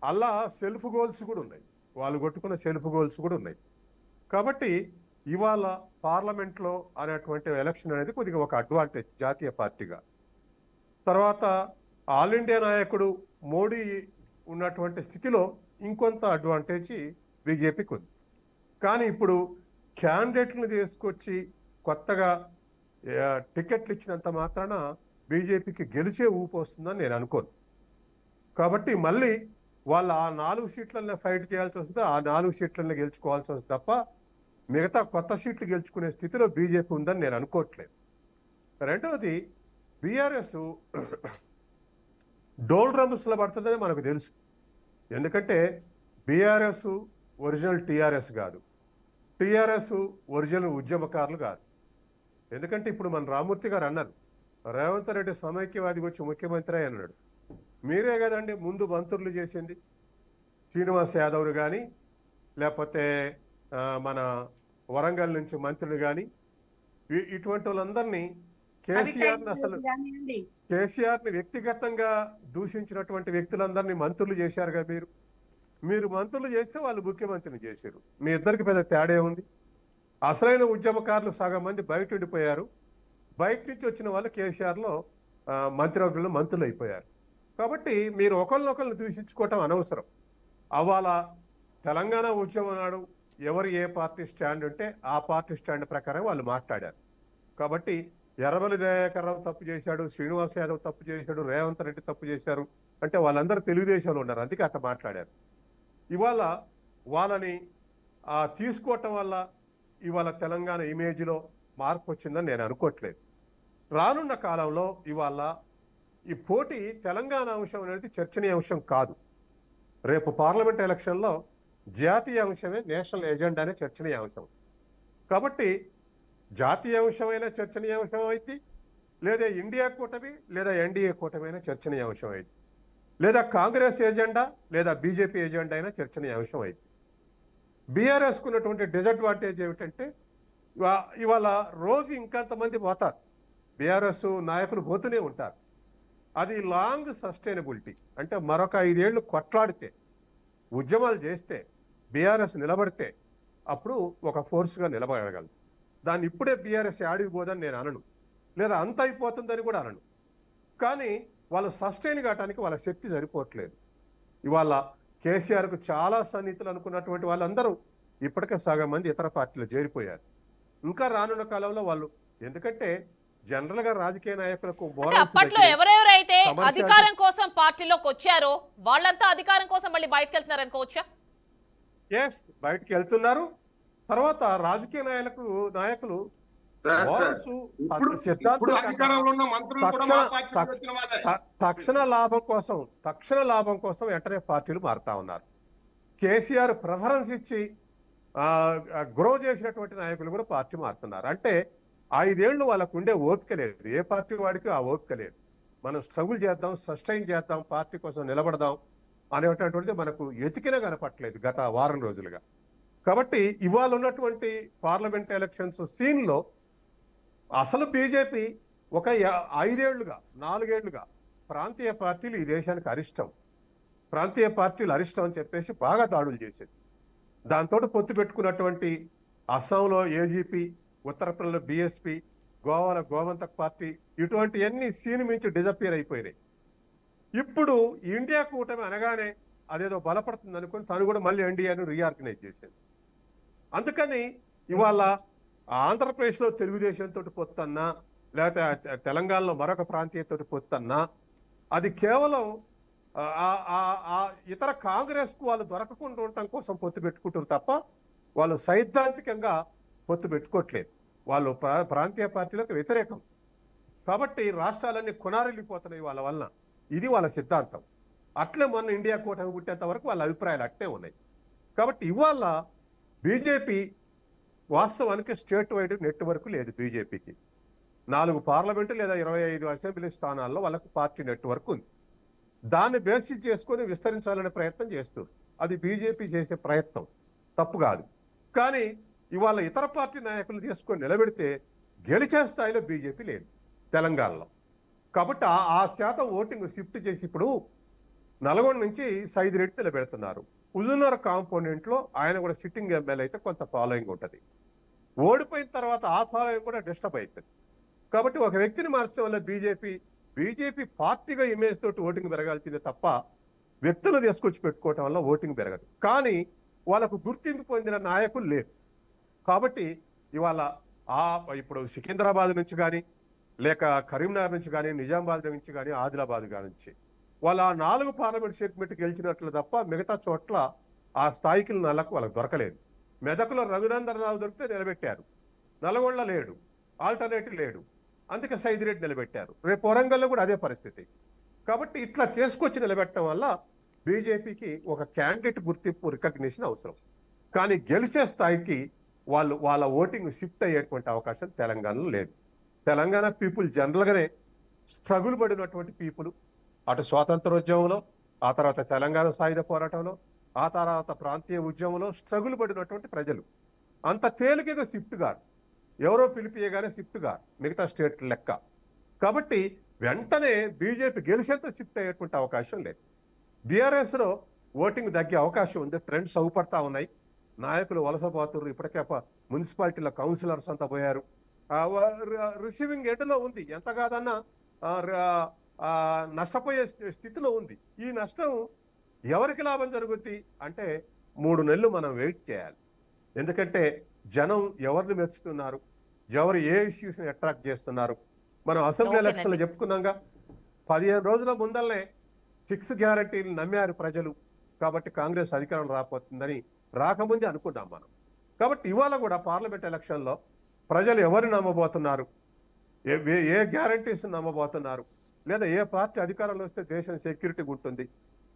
అలా సెల్ఫ్ గోల్స్ కూడా ఉన్నాయి. వాళ్ళు కొట్టుకున్న సెల్ఫ్ గోల్స్ కూడా ఉన్నాయి. కాబట్టి ఇవాళ పార్లమెంట్లో అనేటువంటి ఎలక్షన్ అనేది కొద్దిగా ఒక అడ్వాంటేజ్ జాతీయ పార్టీగా. తర్వాత ఆల్ ఇండియా నాయకుడు మోడీ ఉన్నటువంటి స్థితిలో ఇంకొంత అడ్వాంటేజ్ బీజేపీకి ఉంది. కానీ ఇప్పుడు క్యాండిడేట్లను తీసుకొచ్చి కొత్తగా టికెట్లు ఇచ్చినంత మాత్రాన బీజేపీకి గెలిచే ఊపు వస్తుందని నేను అనుకోను. కాబట్టి మళ్ళీ వాళ్ళు ఆ 4 సీట్లనే ఫైట్ చేయాల్సి వస్తుంది, ఆ 4 సీట్లనే గెలుచుకోవాల్సి వస్తుంది తప్ప మిగతా కొత్త సీట్లు గెలుచుకునే స్థితిలో బీజేపీ ఉందని నేను అనుకోవట్లేదు. రెండవది, బీఆర్ఎస్ డోల్ డ్రమ్స్లో పడుతుందని మనకు తెలుసు. ఎందుకంటే బీఆర్ఎస్ ఒరిజినల్ టీఆర్ఎస్ కాదు, టీఆర్ఎస్ ఒరిజినల్ ఉద్యమకారులు కాదు. ఎందుకంటే ఇప్పుడు మన రామూర్తి గారు అన్నారు, రేవంత్ రెడ్డి సమైక్యవాది వచ్చి ముఖ్యమంత్రి అన్నాడు. మీరే కదండి ముందు మంత్రులు చేసింది, శ్రీనివాస్ యాదవ్ కానీ లేకపోతే మన వరంగల్ నుంచి మంత్రులు కానీ ఇటువంటి వాళ్ళందరినీ కేసీఆర్ని వ్యక్తిగతంగా దూషించినటువంటి వ్యక్తులందరినీ మంత్రులు చేశారుగా. మీరు మంత్రులు చేస్తే వాళ్ళు ముఖ్యమంత్రిని చేశారు. మీ ఇద్దరికి పెద్ద తేడా ఉంది. అసలైన ఉద్యమకారులు సగం మంది బయట ఉండిపోయారు, బయట నుంచి వచ్చిన వాళ్ళు కేసీఆర్లో మంత్రివర్గంలో మంత్రులు అయిపోయారు. కాబట్టి మీరు ఒకరినొకరిని దూషించుకోవటం అనవసరం. అవాళ తెలంగాణ ఉద్యమం నాడు ఎవరు ఏ పార్టీ స్టాండ్ ఉంటే ఆ పార్టీ స్టాండ్ ప్రకారం వాళ్ళు మాట్లాడారు. కాబట్టి ఎర్రబెల్లి దయాకర్ రావు తప్పు చేశాడు, శ్రీనివాస్ యాదవ్ తప్పు చేశాడు, రేవంత్ రెడ్డి తప్పు చేశారు అంటే వాళ్ళందరూ తెలుగుదేశంలో ఉన్నారు, అందుకే అట్లా మాట్లాడారు. ఇవాళ వాళ్ళని తీసుకోవటం వల్ల ఇవాళ తెలంగాణ ఇమేజ్లో మార్పు వచ్చిందని నేను అనుకోవట్లేదు. రానున్న కాలంలో ఇవాళ ఈ పోటీ తెలంగాణ అంశం అనేది చర్చనీయాంశం కాదు. రేపు పార్లమెంట్ ఎలక్షన్లో జాతీయ అంశమే నేషనల్ ఎజెండానే చర్చనీయాంశం. కాబట్టి జాతీయ అంశమైన చర్చనీయాంశం అయితే, లేదా ఇండియా కూటమి లేదా ఎన్డీఏ కూటమి చర్చనీయాంశం అయితే, లేదా కాంగ్రెస్ ఎజెండా లేదా బీజేపీ ఎజెండా అయినా చర్చనీయాంశం అయితే. బీఆర్ఎస్కు ఉన్నటువంటి డిసడ్వాంటేజ్ ఏమిటంటే ఇవాళ రోజు ఇంకొంతమంది పోతారు, బీఆర్ఎస్ నాయకులు పోతూనే ఉంటారు. అది లాంగ్ సస్టైనబిలిటీ అంటే మరొక 5 ఏళ్ళు కొట్లాడితే, ఉద్యమాలు చేస్తే, బీఆర్ఎస్ నిలబడితే అప్పుడు ఒక ఫోర్స్గా నిలబడగలదు. దాన్ని ఇప్పుడే బీఆర్ఎస్ ఆడిపోదని నేను అనను, లేదా అంత అయిపోతుందని కూడా అనను. కానీ వాళ్ళు సస్టైన్ కావడానికి వాళ్ళ శక్తి సరిపోవట్లేదు. ఇవాళ కేసీఆర్కు చాలా సన్నిహితులు అనుకున్నటువంటి వాళ్ళందరూ ఇప్పటికే సగం మంది ఇతర పార్టీలు చేరిపోయారు. ఇంకా రానున్న కాలంలో వాళ్ళు, ఎందుకంటే జనరల్ గా రాజకీయ నాయకులకు అప్పట్లో ఎవరెవరైతే అధికారం కోసం పార్టీలోకి వచ్చారో వాళ్ళంతా అధికారం కోసం మళ్ళీ బయటకు వెళ్తున్నారు అనుకోవచ్చా? ఎస్, బయటకు వెళ్తున్నారు. తర్వాత రాజకీయ నాయకులు తక్షణ లాభం కోసం వెంటనే పార్టీలు మారుతా ఉన్నారు. కేసీఆర్ ప్రిఫరెన్స్ ఇచ్చి గ్రో చేసినటువంటి నాయకులు కూడా పార్టీ మారుతున్నారు. అంటే 5 ఏళ్ళు వాళ్ళకు ఉండే ఓపిక లేదు, ఏ పార్టీ వాడికి ఆ ఓపిక లేదు. మనం స్ట్రగుల్ చేద్దాం, సస్టైన్ చేద్దాం, పార్టీ కోసం నిలబడదాం అనేటటువంటిది మనకు ఎతికిన కనపట్లేదు గత వారం రోజులుగా. కాబట్టి ఇవాళ ఉన్నటువంటి పార్లమెంట్ ఎలక్షన్స్ సీన్లో అసలు బీజేపీ ఒక 5 ఏళ్లుగా 4 ఏళ్లుగా ప్రాంతీయ పార్టీలు ఈ దేశానికి అరిష్టం, ప్రాంతీయ పార్టీలు అరిష్టం అని చెప్పేసి బాగా దాడులు చేసేది. దాంతో పొత్తు పెట్టుకున్నటువంటి అస్సాంలో ఏజీపీ, ఉత్తరప్రదేశ్లో బీఎస్పీ, గోవాలో గోవంతక్ పార్టీ, ఇటువంటివన్నీ సీన్ మించి డిజపియర్ అయిపోయినాయి. ఇప్పుడు ఇండియా కూటమి అనగానే అదేదో బలపడుతుంది అనుకుని తను కూడా మళ్ళీ ఎన్డీఏను రీఆర్గనైజ్ చేసింది. అందుకని ఇవాళ ఆంధ్రప్రదేశ్లో తెలుగుదేశంతో పొత్తన్నా, లేకపోతే తెలంగాణలో మరొక ప్రాంతీయతో పొత్తన్నా, అది కేవలం ఇతర కాంగ్రెస్కు వాళ్ళు దొరకకుండా ఉండటం కోసం పొత్తు పెట్టుకుంటారు తప్ప వాళ్ళు సైద్ధాంతికంగా పొత్తు పెట్టుకోవట్లేదు. వాళ్ళు ప్రాంతీయ పార్టీలకు వ్యతిరేకం. కాబట్టి రాష్ట్రాలన్నీ కొనారెళ్ళిపోతున్నాయి వాళ్ళ వలన. ఇది వాళ్ళ సిద్ధాంతం. అట్లే మొన్న ఇండియా కూటమి పుట్టేంత వరకు వాళ్ళ అభిప్రాయాలు అట్టే ఉన్నాయి. కాబట్టి ఇవాళ బీజేపీ వాస్తవానికి స్టేట్ వైడ్ నెట్వర్క్ లేదు. బీజేపీకి 4 పార్లమెంటు లేదా 25 అసెంబ్లీ స్థానాల్లో వాళ్ళకు పార్టీ నెట్వర్క్ ఉంది. దాన్ని బేసిస్ చేసుకొని విస్తరించాలనే ప్రయత్నం చేస్తుంది. అది బీజేపీ చేసే ప్రయత్నం, తప్పు కాదు. కానీ ఇవాళ ఇతర పార్టీ నాయకులు తీసుకొని నిలబెడితే గెలిచే స్థాయిలో బీజేపీ లేదు తెలంగాణలో. కాబట్టి ఆ శాతం ఓటింగ్ షిఫ్ట్ చేసి ఇప్పుడు నల్గొండ నుంచి సైదిరెడ్డి నిలబెడుతున్నారు, హుజూర్నగర్ కాంపోనెంట్ లో ఆయన కూడా సిట్టింగ్ ఎమ్మెల్యే అయితే కొంత ఫాలోయింగ్ ఉంటుంది. ఓడిపోయిన తర్వాత ఆ ఫాలోయింగ్ కూడా డిస్టర్బ్ అవుతుంది. కాబట్టి ఒక వ్యక్తిని మార్చడం వల్ల బీజేపీ పార్టీగా ఇమేజ్ తోటి ఓటింగ్ పెరగాల్సిందే తప్ప వ్యక్తులు తీసుకొచ్చి పెట్టుకోవటం వల్ల ఓటింగ్ పెరగదు. కానీ వాళ్ళకు గుర్తింపు పొందిన నాయకులు లేరు. కాబట్టి ఇవాళ ఇప్పుడు సికింద్రాబాద్ నుంచి కానీ, లేక కరీంనగర్ నుంచి కానీ, నిజామాబాద్ నుంచి కానీ, ఆదిలాబాద్ నుంచి వాళ్ళ 4 పార్లమెంట్ సెగ్మెంట్ గెలిచినట్లు తప్ప మిగతా చోట్ల ఆ స్థాయికి వాళ్ళకు దొరకలేదు. మెదకులో రఘునందన్ రావు దొరికితే నిలబెట్టారు, నల్గొండ లేడు, ఆల్టర్నేటివ్ లేడు, అందుకే సైదిరెడ్డి నిలబెట్టారు. రేపు వరంగల్లో కూడా అదే పరిస్థితి. కాబట్టి ఇట్లా చేసుకొచ్చి నిలబెట్టడం వల్ల బీజేపీకి ఒక క్యాండిడేట్ గుర్తింపు రికగ్నిషన్ అవసరం. కానీ గెలిచే స్థాయికి వాళ్ళ ఓటింగ్ షిఫ్ట్ అయ్యేటువంటి అవకాశం తెలంగాణలో లేదు. తెలంగాణ పీపుల్ జనరల్గానే స్ట్రగుల్ పడినటువంటి పీపుల్, అటు స్వాతంత్రోద్యమంలో, ఆ తర్వాత తెలంగాణ సాయుధ పోరాటంలో, ఆ తర్వాత ప్రాంతీయ ఉద్యమంలో స్ట్రగుల్ పడినటువంటి ప్రజలు. అంత తేలికగా షిఫ్ట్ గారు, ఎవరో పిలిపియగానే షిఫ్ట్ గారు మిగతా స్టేట్ లెక్క. కాబట్టి వెంటనే బీజేపీ గెలిచేంత షిఫ్ట్ అయ్యేటువంటి అవకాశం లేదు. బీఆర్ఎస్ లో ఓటింగ్ తగ్గే అవకాశం ఉంది. ట్రెండ్స్ అవుపడతా ఉన్నాయి. నాయకులు వలసపోతున్నారు. ఇప్పటికే మున్సిపాలిటీల కౌన్సిలర్స్ అంతా పోయారు. రిసీవింగ్ ఎండ్లో ఉంది. ఎంత కాదన్నా నష్టపోయే స్థితిలో ఉంది. ఈ నష్టం ఎవరికి లాభం జరుగుద్ది అంటే 3 నెలలు మనం వెయిట్ చేయాలి. ఎందుకంటే జనం ఎవరిని మెచ్చుతున్నారు, ఎవరు ఏ ఇష్యూస్ ని అట్రాక్ట్ చేస్తున్నారు. మనం అసెంబ్లీ ఎలక్షన్లు చెప్పుకున్నాగా, 15 రోజుల ముందల్లే 6 గ్యారంటీలు నమ్మారు ప్రజలు. కాబట్టి కాంగ్రెస్ అధికారం రాకపోతుందని రాకముందే అనుకున్నాం మనం. కాబట్టి ఇవాళ కూడా పార్లమెంట్ ఎలక్షన్లో ప్రజలు ఎవరిని నమ్మబోతున్నారు, ఏ గ్యారంటీస్ నమ్మబోతున్నారు, లేదా ఏ పార్టీ అధికారంలో వస్తే దేశం సెక్యూరిటీ ఉంటుంది.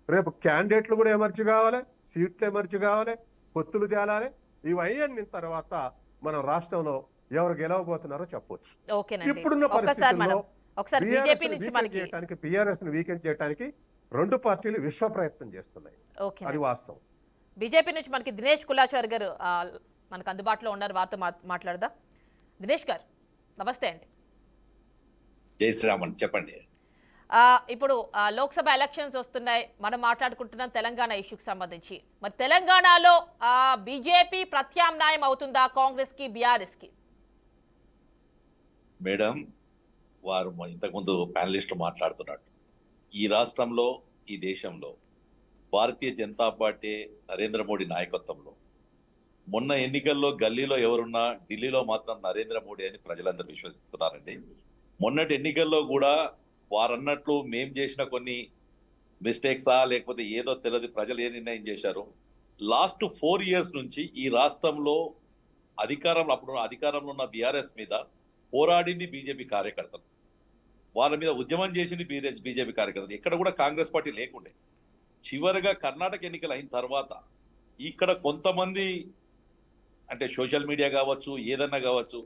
రేపు క్యాండిడేట్లు కూడా ఎమర్జీ కావాలి, సీట్లు ఎమర్జీ కావాలి, పొత్తులు తేలాలి. ఇవన్నీ తర్వాత మనం రాష్ట్రంలో ఎవరు గెలవబోతున్నారో చెప్పొచ్చు. ఇప్పుడున్న పరిస్థితుల్లో బీఆర్ఎస్ ని వీకెండ్ చేయడానికి 2 పార్టీలు విశ్వ ప్రయత్నం చేస్తున్నాయి. అది వాస్తవం. బీజేపీ నుంచి మనకి దినేష్ కులాచార్ గారు మనకు అందుబాటులో ఉన్నారు, వారితో మాట్లాడదాం. దినేష్ గారు నమస్తే అండి. జై శ్రీరామన్, చెప్పండి. ఇప్పుడు లోక్సభ ఎలక్షన్స్ వస్తున్నాయి, మనం మాట్లాడుకుంటున్నాం తెలంగాణ ఇష్యూకి సంబంధించి. మరి తెలంగాణలో బీజేపీ ప్రత్యామ్నాయం అవుతుందా కాంగ్రెస్ కి, బీఆర్ఎస్ కి? మేడం, వారు ఇంతకుముందు ప్యానలిస్టులు మాట్లాడుతున్నట్టు ఈ రాష్ట్రంలో, ఈ దేశంలో భారతీయ జనతా పార్టీ నరేంద్ర మోడీ నాయకత్వంలో మొన్న ఎన్నికల్లో గల్లీలో ఎవరున్నా ఢిల్లీలో మాత్రం నరేంద్ర మోడీ అని ప్రజలందరూ విశ్వసిస్తున్నారండి. మొన్నటి ఎన్నికల్లో కూడా వారన్నట్లు మేం చేసిన కొన్ని మిస్టేక్సా లేకపోతే ఏదో తెలియదు, ప్రజలు ఏ నిర్ణయం చేశారు. లాస్ట్ 4 years నుంచి ఈ రాష్ట్రంలో అప్పుడు అధికారంలో ఉన్న బీఆర్ఎస్ మీద పోరాడింది బీజేపీ కార్యకర్తలు, వాళ్ళ మీద ఉద్యమం చేసింది బీజేపీ కార్యకర్తలు. ఎక్కడ కూడా కాంగ్రెస్ పార్టీ లేకుండే. చివరిగా కర్ణాటక ఎన్నికలు అయిన తర్వాత ఇక్కడ కొంతమంది, అంటే సోషల్ మీడియా కావచ్చు, ఏదన్నా కావచ్చు,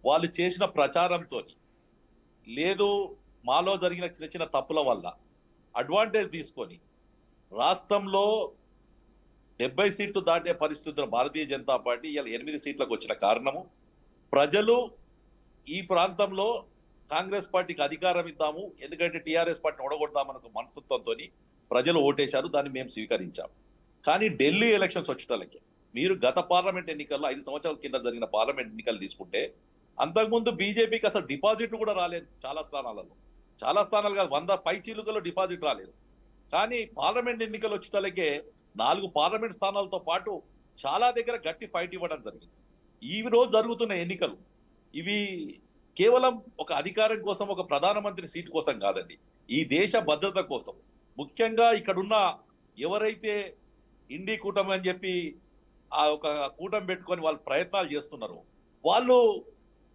వాళ్ళు చేసిన ప్రచారంతో, లేదు మాలో జరిగిన చిన్న చిన్న తప్పుల వల్ల అడ్వాంటేజ్ తీసుకొని రాష్ట్రంలో 70 సీట్లు దాటే పరిస్థితుల్లో భారతీయ జనతా పార్టీ ఇలా 8 సీట్లకు వచ్చిన కారణము, ప్రజలు ఈ ప్రాంతంలో కాంగ్రెస్ పార్టీకి అధికారం ఇద్దాము, ఎందుకంటే టీఆర్ఎస్ పార్టీని ఓడగొడదామన్న మనస్తత్వంతో ప్రజలు ఓటేశారు. దాన్ని మేము స్వీకరించాము. కానీ ఢిల్లీ ఎలక్షన్స్ వచ్చేటలకి మీరు గత పార్లమెంట్ ఎన్నికల్లో 5 సంవత్సరాల కింద జరిగిన పార్లమెంట్ ఎన్నికలు తీసుకుంటే అంతకుముందు బీజేపీకి అసలు డిపాజిట్లు కూడా రాలేదు. చాలా స్థానాలలో, చాలా స్థానాలు కాదు, 100 పై చీలుకలో డిపాజిట్ రాలేదు. కానీ పార్లమెంట్ ఎన్నికలు వచ్చేటలకే 4 పార్లమెంట్ స్థానాలతో పాటు చాలా దగ్గర గట్టి ఫైట్ ఇవ్వడం జరిగింది. ఈ రోజు జరుగుతున్న ఎన్నికలు ఇవి కేవలం ఒక అధికారం కోసం, ఒక ప్రధానమంత్రి సీటు కోసం కాదండి, ఈ దేశ భద్రత కోసం. ముఖ్యంగా ఇక్కడున్న ఎవరైతే ఇండి కూటమి అని చెప్పి ఆ ఒక కూటమి పెట్టుకొని వాళ్ళు ప్రయత్నాలు చేస్తున్నారు, వాళ్ళు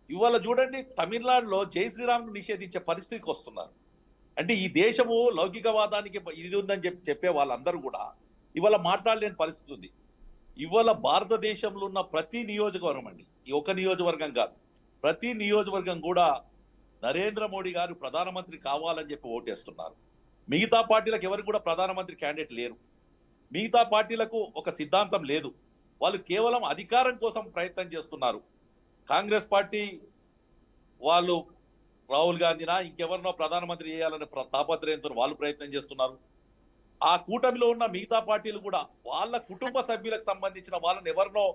ఇవాళ చూడండి తమిళనాడులో జై శ్రీరామ్ నిషేధించే పరిస్థితికి వస్తున్నారు. అంటే ఈ దేశము లౌకికవాదానికి ఇది ఉందని చెప్పే వాళ్ళందరూ కూడా ఇవాళ మాట్లాడలేని పరిస్థితి ఉంది. ఇవాళ భారతదేశంలో ఉన్న ప్రతి నియోజకవర్గం అండి, ఈ ఒక నియోజకవర్గం కాదు, ప్రతి నియోజకవర్గం కూడా నరేంద్ర మోడీ గారు ప్రధానమంత్రి కావాలని చెప్పి ఓటేస్తున్నారు. మిగతా పార్టీలకు ఎవరికి కూడా ప్రధానమంత్రి క్యాండిడేట్ లేరు. మిగతా పార్టీలకు ఒక సిద్ధాంతం లేదు. వాళ్ళు కేవలం అధికారం కోసం ప్రయత్నం చేస్తున్నారు. కాంగ్రెస్ పార్టీ వాళ్ళు రాహుల్ గాంధీనా ఇంకెవరినో ప్రధానమంత్రి చేయాలనే తాపత్రయంతో వాళ్ళు ప్రయత్నం చేస్తున్నారు. ఆ కూటమిలో ఉన్న మిగతా పార్టీలు కూడా వాళ్ళ కుటుంబ సభ్యులకు సంబంధించిన వాళ్ళని ఎవరినో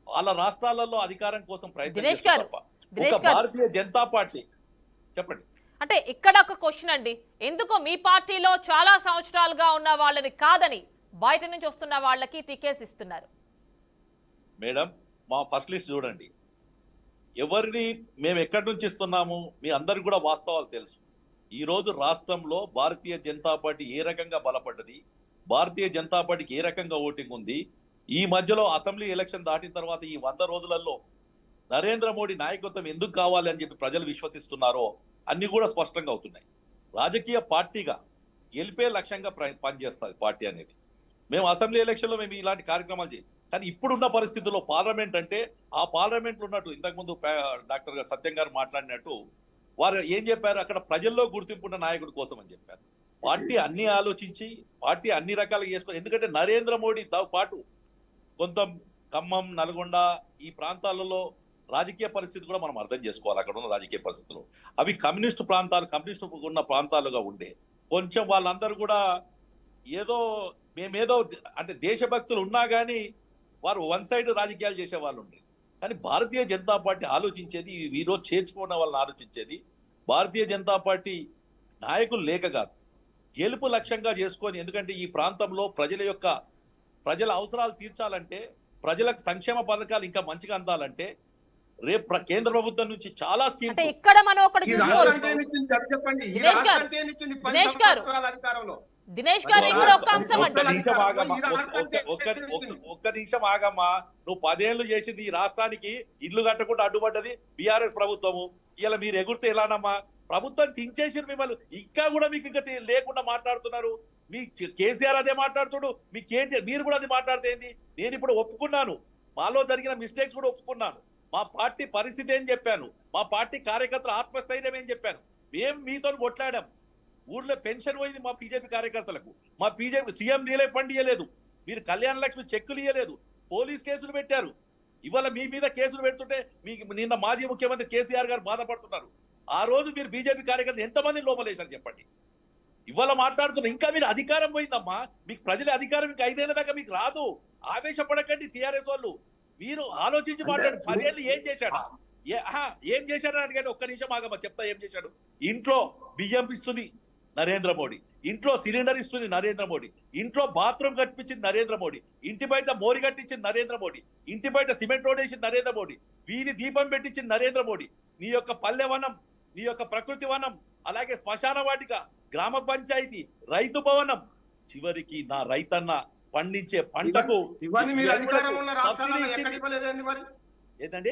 వాళ్ళ రాష్ట్రాలలో అధికారం కోసం ప్రయత్నం దినేష్ చేస్తారు గారు, తప్ప దినేష్ ఒక గారు. భారతీయ జనతా పార్టీ చెప్పండి. అంటే ఇక్కడ ఒక క్వశ్చన్ అండి, ఎందుకు మీ పార్టీలో చాలా సంవత్సరాలుగా ఉన్న వాళ్ళని కాదని బయట నుంచి వస్తున్న వాళ్ళకి టికెట్స్ ఇస్తున్నారు? మేడం, మా ఫస్ట్ లిస్ట్ చూడండి. ఎవరిని మేము ఎక్కడి నుంచి ఇస్తున్నాము మీ అందరికి కూడా వాస్తవాలు తెలుసు. ఈ రోజు రాష్ట్రంలో భారతీయ జనతా పార్టీ ఏ రకంగా బలపడ్డది, భారతీయ జనతా పార్టీకి ఏ రకంగా ఓటింగ్ ఉంది, ఈ మధ్యలో అసెంబ్లీ ఎలక్షన్ దాటిన తర్వాత ఈ 100 రోజులలో నరేంద్ర మోడీ నాయకత్వం ఎందుకు కావాలి అని చెప్పి ప్రజలు విశ్వసిస్తున్నారో అన్ని కూడా స్పష్టంగా అవుతున్నాయి. రాజకీయ పార్టీగా గెలిపే లక్ష్యంగా పనిచేస్తుంది పార్టీ అనేది. మేము అసెంబ్లీ ఎలక్షన్లో మేము ఇలాంటి కార్యక్రమాలు చేయం. కానీ ఇప్పుడున్న పరిస్థితుల్లో పార్లమెంట్ అంటే ఆ పార్లమెంట్లో ఉన్నట్టు ఇంతకుముందు డాక్టర్ గారు సత్యం గారు మాట్లాడినట్టు వారు ఏం చెప్పారు, అక్కడ ప్రజల్లో గుర్తింపు ఉన్న నాయకుడి కోసం అని చెప్పారు. పార్టీ అన్ని ఆలోచించి పార్టీ అన్ని రకాలుగా చేసుకొని, ఎందుకంటే నరేంద్ర మోడీతో పాటు కొంత ఖమ్మం, నల్గొండ ఈ ప్రాంతాలలో రాజకీయ పరిస్థితి కూడా మనం అర్థం చేసుకోవాలి. అక్కడ ఉన్న రాజకీయ పరిస్థితులు అవి కమ్యూనిస్టు ప్రాంతాలు, కమ్యూనిస్టు ఉన్న ప్రాంతాలుగా ఉండే కొంచెం వాళ్ళందరూ కూడా ఏదో మేమేదో అంటే దేశభక్తులు ఉన్నా కానీ వారు వన్ సైడ్ రాజకీయాలు చేసే వాళ్ళు ఉండేది. కానీ భారతీయ జనతా పార్టీ ఆలోచించేది, ఈరోజు చేర్చుకున్న వాళ్ళని ఆలోచించేది భారతీయ జనతా పార్టీ నాయకులు లేక కాదు, గెలుపు లక్ష్యంగా చేసుకొని. ఎందుకంటే ఈ ప్రాంతంలో ప్రజల అవసరాలు తీర్చాలంటే, ప్రజలకు సంక్షేమ పథకాలు ఇంకా మంచిగా అందాలంటే రేపు కేంద్ర ప్రభుత్వం నుంచి చాలా అంటే స్కీమ్స్ ఇక్కడ మనం ఒకటి ఈ చూసుకోవచ్చు. రాష్ట్రానికి ఏమి ఇచ్చింది అది చెప్పండి. ఈ దినేష్ గారు, రాష్ట్రానికి ఏమి ఇచ్చింది 10 దినేష్ గారు. సంవత్సరాల అధికారంలో? దినేష్ గారు, ఇక్కడ ఒక అంశం ఒక్క అండి. నిమిషం ఆగమ్మా, ఒక్క నిమిషం ఆగమ్మా. నువ్వు 10 ఏళ్ళు చేసింది ఈ రాష్ట్రానికి ఇల్లు కట్టకుండా అడ్డుపడ్డది బిఆర్ఎస్ ప్రభుత్వము. ఇలా మీరు ఎగురితే ఎలానమ్మా? ప్రభుత్వం తించేసి మిమ్మల్ని ఇంకా కూడా మీకు ఇంకా లేకుండా మాట్లాడుతున్నారు. మీ కేసీఆర్ అదే మాట్లాడుతుడు, మీ కేటీఆర్ మీరు కూడా అది మాట్లాడితేంది? నేను ఇప్పుడు ఒప్పుకున్నాను, మాలో జరిగిన మిస్టేక్స్ కూడా ఒప్పుకున్నాను. మా పార్టీ పరిస్థితి ఏం చెప్పాను, మా పార్టీ కార్యకర్తల ఆత్మస్థైర్యం ఏం చెప్పాను. మేము మీతో కొట్లాడాం. ఊర్లో పెన్షన్ పోయింది మా బీజేపీ కార్యకర్తలకు, మా బీజేపీ సీఎం రిలీఫ్ ఫండ్ ఇవ్వలేదు, మీరు కళ్యాణ లక్ష్మి చెక్కులు ఇవ్వలేదు, పోలీస్ కేసులు పెట్టారు. ఇవాళ మీ మీద కేసులు పెడుతుంటే మీకు నిన్న మాజీ ముఖ్యమంత్రి కేసీఆర్ గారు బాధపడుతున్నారు. ఆ రోజు మీరు బీజేపీ కార్యకర్తలు ఎంతమంది లోపలేశారు చెప్పండి. ఇవాళ మాట్లాడుతున్నారు. ఇంకా మీరు అధికారం పోయిందమ్మా, మీకు ప్రజల అధికారం ఇంకా 5 ఏళ్ల దాకా మీకు రాదు. ఆవేశపడకండి టీఆర్ఎస్ వాళ్ళు, మీరు ఆలోచించి మాట్లాడు. 10 ఏళ్ళు ఏం చేశాడా, ఏం చేశాడని అడిగాడు. ఒక్క నిమిషం ఆగమ్మా, చెప్తా ఏం చేశాడు. ఇంట్లో బియ్యం ఇస్తుంది నరేంద్ర మోడీ, ఇంట్లో సిలిండర్ ఇస్తుంది నరేంద్ర మోడీ, ఇంట్లో బాత్రూమ్ కట్టించింది నరేంద్ర మోడీ, ఇంటి బయట మోరి కట్టించింది నరేంద్ర మోడీ, ఇంటి బయట సిమెంట్ రోడ్ వేసింది నరేంద్ర మోడీ, వీధి దీపం పెట్టించింది నరేంద్ర మోడీ. నీ యొక్క పల్లె వనం, నీ యొక్క ప్రకృతి వనం, అలాగే శ్మశాన వాటిక, గ్రామ పంచాయతీ, రైతు భవనం, చివరికి నా రైతన్న పండించే పంటకు ఇవన్నీ మీరు అధికారం ఉన్న రాష్ట్రాలలో ఎక్కడ ఇవ్వలేదండి మరి? ఏంటండి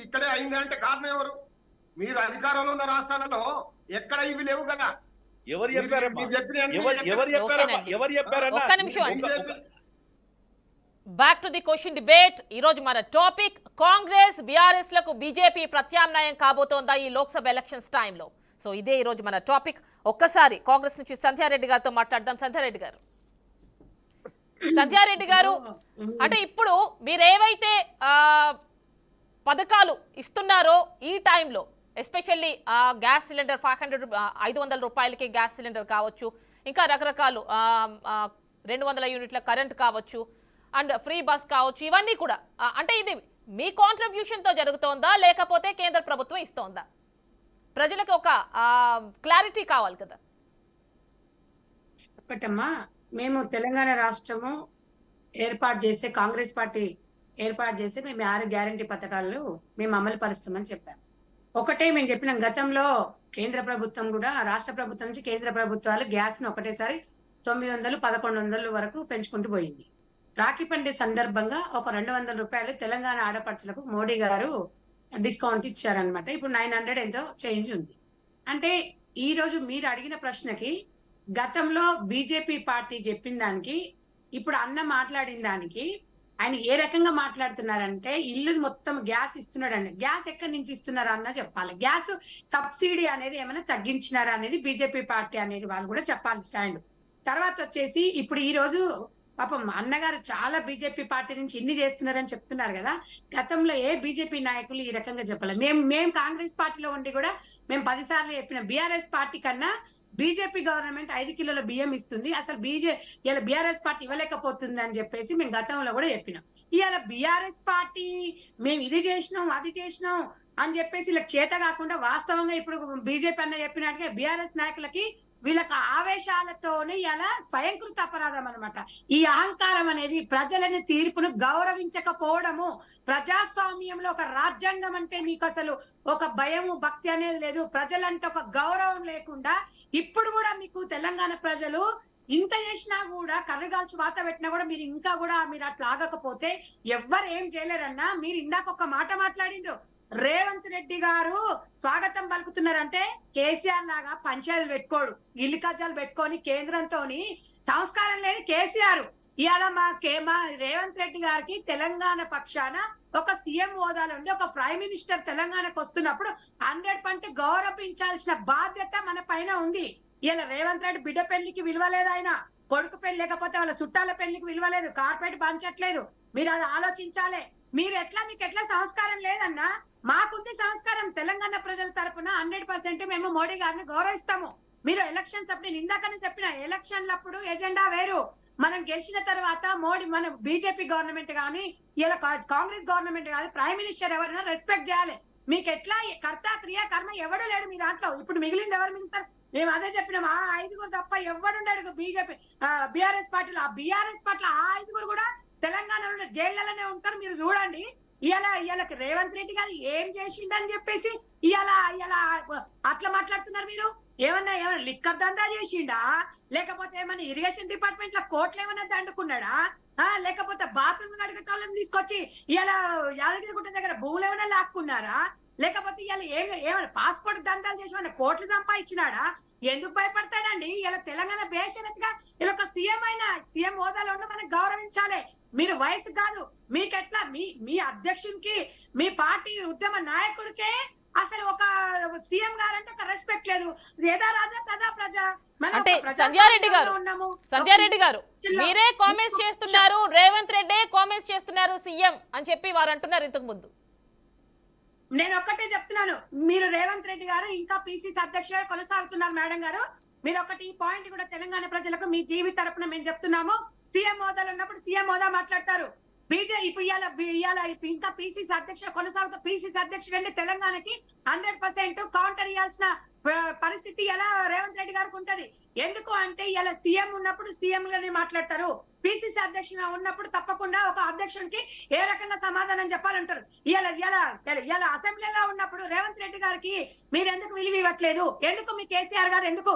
ఇక్కడే అయింది అంటే కారణం ఎవరు? మీరు అధికారంలో ఉన్న రాష్ట్రాలలో ఎక్కడ ఇవి లేవు కదా. ఎవరు చెప్పారమ్మా? ఎవరు చెప్పారన్నా? ఒక్క నిమిషం అండి. Back to the question debate. ఈ రోజు మన టాపిక్ కాంగ్రెస్ బీఆర్ఎస్ లకు బీజేపీ ప్రత్యామ్నాయం కాబోతోందా ఈ లోక్సభ ఎలక్షన్స్ టైంలో. సో ఇదే ఈ రోజు మన టాపిక్. ఒక్కసారి కాంగ్రెస్ నుంచి సంధ్యారెడ్డి గారితో మాట్లాడదాం. సంధ్యారెడ్డి గారు, అంటే ఇప్పుడు మీరేవైతే పథకాలు ఇస్తున్నారో ఈ టైంలో, ఎస్పెషల్లీ గ్యాస్ సిలిండర్ 500 రూపాయలకి గ్యాస్ సిలిండర్ కావచ్చు, ఇంకా రకరకాలు 200 యూనిట్ల కరెంట్ కావచ్చు, అండ్ ఫ్రీ బస్ కావచ్చు, ఇవన్నీ కూడా అంటే ఇది మీ కాంట్రిబ్యూషన్తో జరుగుతోందా లేకపోతే కేంద్ర ప్రభుత్వం ఇస్తోందా? ప్రజలకు ఒక క్లారిటీ కావాలి కదా. ఒకటమ్మా, మేము తెలంగాణ రాష్ట్రము కాంగ్రెస్ పార్టీ ఏర్పాటు చేసి మేము 6 గ్యారంటీ పథకాలు మేము అమలు పరుస్తామని చెప్పాము. ఒకటే మేము చెప్పినాం, గతంలో కేంద్ర ప్రభుత్వం కూడా రాష్ట్ర ప్రభుత్వం నుంచి కేంద్ర ప్రభుత్వాలు గ్యాస్ ను ఒకటేసారి 900, 1100 వరకు పెంచుకుంటూ పోయింది. రాఖీ పండుగ సందర్భంగా ఒక 200 రూపాయలు తెలంగాణ ఆడపడుచులకు మోడీ గారు డిస్కౌంట్ ఇచ్చారనమాట. ఇప్పుడు 900 ఎంతో చేంజ్ ఉంది. అంటే ఈ రోజు మీరు అడిగిన ప్రశ్నకి గతంలో బీజేపీ పార్టీ చెప్పిన దానికి ఇప్పుడు అన్న మాట్లాడిన దానికి ఆయన ఏ రకంగా మాట్లాడుతున్నారంటే, ఇల్లు మొత్తం గ్యాస్ ఇస్తున్నాడండి. గ్యాస్ ఎక్కడి నుంచి ఇస్తున్నారా అన్న చెప్పాలి. గ్యాస్ సబ్సిడీ అనేది ఏమైనా తగ్గించినారా అనేది బీజేపీ పార్టీ అనేది వాళ్ళు కూడా చెప్పాలి స్టాండ్. తర్వాత వచ్చేసి ఇప్పుడు ఈ రోజు పాపం అన్నగారు చాలా బీజేపీ పార్టీ నుంచి ఇన్ని చేస్తున్నారని చెప్తున్నారు కదా. గతంలో ఏ బీజేపీ నాయకులు ఈ రకంగా చెప్పాలి. మేము కాంగ్రెస్ పార్టీలో ఉండి కూడా మేము 10 సార్లు చెప్పిన బీఆర్ఎస్ పార్టీ కన్నా బీజేపీ గవర్నమెంట్ 5 కిలోల బియ్యం ఇస్తుంది, అసలు ఇలా బీఆర్ఎస్ పార్టీ ఇవ్వలేకపోతుంది అని చెప్పేసి మేము గతంలో కూడా చెప్పినాం. ఇవాళ బీఆర్ఎస్ పార్టీ మేము ఇది చేసినాం అది చేసినాం అని చెప్పేసి ఇలా చేత కాకుండా వాస్తవంగా ఇప్పుడు బీజేపీ అన్న చెప్పినట్టుగా బీఆర్ఎస్ నాయకులకి వీళ్ళకి ఆవేశాలతోనే ఇలా స్వయంకృత అపరాధం అన్నమాట. ఈ అహంకారం అనేది ప్రజలని తీర్పును గౌరవించకపోవడము. ప్రజాస్వామ్యంలో ఒక రాజ్యాంగం అంటే మీకు అసలు ఒక భయము భక్తి అనేది లేదు, ప్రజలంటే ఒక గౌరవం లేకుండా ఇప్పుడు కూడా మీకు తెలంగాణ ప్రజలు ఇంత చేసినా కూడా కర్రగాల్చి వాత పెట్టినా కూడా మీరు ఇంకా కూడా మీరు అట్లా ఆగకపోతే ఎవ్వరు ఏం చేయలేరన్నా. మీరు ఇందాక ఒక మాట మాట్లాడిండ్రు, రేవంత్ రెడ్డి గారు స్వాగతం పలుకుతున్నారంటే కేసీఆర్ లాగా పంచాయతీలు పెట్టుకోడు, ఇల్లు కజ్జాలు పెట్టుకొని కేంద్రంతో సంస్కారం లేని కేసీఆర్ ఇవాళ మా రేవంత్ రెడ్డి గారికి తెలంగాణ పక్షాన ఒక సీఎం హోదాలో ఉండి ఒక ప్రైమ్ మినిస్టర్ తెలంగాణకు వస్తున్నప్పుడు 100% గౌరవించాల్సిన బాధ్యత మన పైన ఉంది. ఇలా రేవంత్ రెడ్డి బిడ్డ పెళ్లికి విలువలేదు, ఆయన కొడుకు పెళ్లి లేకపోతే వాళ్ళ చుట్టాల పెళ్లికి విలువలేదు, కార్పొరేట్ పంచట్లేదు. మీరు అది ఆలోచించాలి. మీకు ఎట్లా సంస్కారం లేదన్నా, మాకుంది సంస్కారం. తెలంగాణ ప్రజల తరపున 100% మేము మోడీ గారిని గౌరవిస్తాము. మీరు ఎలక్షన్స్ అప్పుడు నేను ఇందాకనే చెప్పిన, ఎలక్షన్లప్పుడు ఎజెండా వేరు, మనం గెలిచిన తర్వాత మోడీ మన బీజేపీ గవర్నమెంట్ కానీ ఇలా కాంగ్రెస్ గవర్నమెంట్ కాదు, ప్రైమ్ మినిస్టర్ ఎవరైనా రెస్పెక్ట్ చేయాలి. మీకు ఎట్లా కర్త క్రియ కర్మ ఎవడు లేడు మీ దాంట్లో. ఇప్పుడు మిగిలింది ఎవరు మిగులుతారు? మేము అదే చెప్పినాం, ఆ 5 తప్ప ఎవడుండాడు బీజేపీ బీఆర్ఎస్ పార్టీలో. ఆ బీఆర్ఎస్ పార్టీలో ఆ 5 కూడా తెలంగాణలో జైళ్లలోనే ఉంటారు. మీరు చూడండి ఇవాళ రేవంత్ రెడ్డి గారు ఏం చేసిండని చెప్పేసి ఇవాళ అట్లా మాట్లాడుతున్నారు మీరు. ఏమన్నా లిక్కర్ దందా చేసిండా, లేకపోతే ఏమన్నా ఇరిగేషన్ డిపార్ట్మెంట్ లో కోట్లు ఏమన్నా దండుకున్నాడా, లేకపోతే బాత్రూమ్ కడిగేటోళ్ళని తీసుకొచ్చి ఇవాళ యాదగిరిగుట్ట దగ్గర భూములు ఏమైనా లాక్కున్నారా, లేకపోతే ఇవాళ ఏమైనా పాస్పోర్ట్ దందాలు చేసి ఏమైనా కోట్లు సంపాదించినాడా? ఎందుకు భయపడతాడండి? ఇలా తెలంగాణ బేషరత్గా ఇలా ఒక సీఎం హోదాలో ఉండి మనం గౌరవించాలి. మీరు వయసు కాదు, మీకెట్లా మీ అధ్యక్షునికి మీ పార్టీ ఉద్యమ నాయకుడికే అసలు ఒక సీఎం గారంటే ఒక రెస్పెక్ట్ లేదు. ఏదా రాజా తదా ప్రజా. అంటే సంధ్యారెడ్డి గారు మీరే కామెంట్స్ చేస్తున్నారు, రేవంత్ రెడ్డి కామెంట్స్ చేస్తున్నారు సీఎం అని చెప్పి వారు అంటున్నారు ఇంతకు ముందు. నేను ఒక్కటే చెప్తున్నాను, మీరు రేవంత్ రెడ్డి గారు ఇంకా పిసిసి అధ్యక్షులుగా కొనసాగుతున్నారు. మేడం గారు మీరు ఒకటి ఈ పాయింట్ కూడా తెలంగాణ ప్రజలకు మీ టీవీ తరపున మేము చెప్తున్నాము. సీఎం హోదాలో ఉన్నప్పుడు సీఎం హోదా మాట్లాడతారు. బీజేపీ ఇవాళ ఇంకా పిసిసి అధ్యక్షుడు కొనసాగుతూ పిసిసి అధ్యక్షుడు అంటే తెలంగాణకి 100% కౌంటర్ ఇవ్వాల్సిన పరిస్థితి ఎలా రేవంత్ రెడ్డి గారికి ఉంటది. ఎందుకు అంటే ఇలా సీఎం ఉన్నప్పుడు సీఎం గానే మాట్లాడతారు, పిసిసి అధ్యక్షుడు ఉన్నప్పుడు తప్పకుండా ఒక అధ్యక్షుడికి ఏ రకంగా సమాధానం చెప్పాలంటారు. ఇలా అసెంబ్లీలో ఉన్నప్పుడు రేవంత్ రెడ్డి గారికి మీరు ఎందుకు విలువ ఇవ్వట్లేదు? ఎందుకు మీ కేసీఆర్ గారు ఎందుకు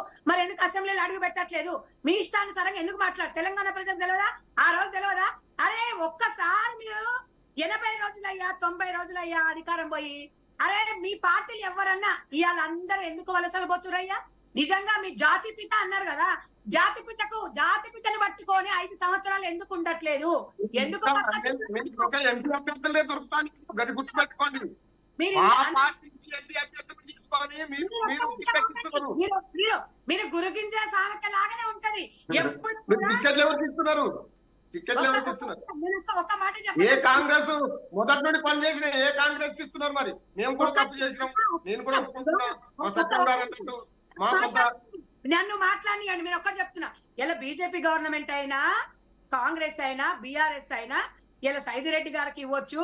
అసెంబ్లీలో అడుగు పెట్టట్లేదు? మీ ఇష్టానుసారంగా ఎందుకు మాట్లాడు? తెలంగాణ ప్రజలకు తెలియదా? ఆ రోజు తెలియదా? అరే ఒక్కసారి మీరు 80 రోజులయ్యా 90 రోజులయ్యా అధికారం పోయి, అరే మీ పార్టీలు ఎవరన్నా ఇవాళ అందరూ ఎందుకు వలసలు పోతురయ్యా? నిజంగా మీ జాతిపిత అన్నారు కదా, జాతిపితను పట్టుకొని 5 సంవత్సరాలు ఎందుకు ఉండట్లేదు? ఎందుకు మీరు గురుగింజ సామెత లాగానే ఉంటది. ఎప్పుడు ఒక మాట ఏ కాంగ్రెస్ మొదటి నుండి పని చేసిన ఏ కాంగ్రెస్ కి ఇస్తున్నారు? మరి మేము కూడా తప్పు చేసినాం, నేను కూడా ఒప్పుకుంటున్నా. మా సత్యం గారు అన్నట్టు నన్ను మాట్లాడియండి. మీరు ఒక్కటి చెప్తున్నా, ఇలా బీజేపీ గవర్నమెంట్ అయినా కాంగ్రెస్ అయినా బీఆర్ఎస్ అయినా ఇలా సైదిరెడ్డి గారికి ఇవ్వచ్చు,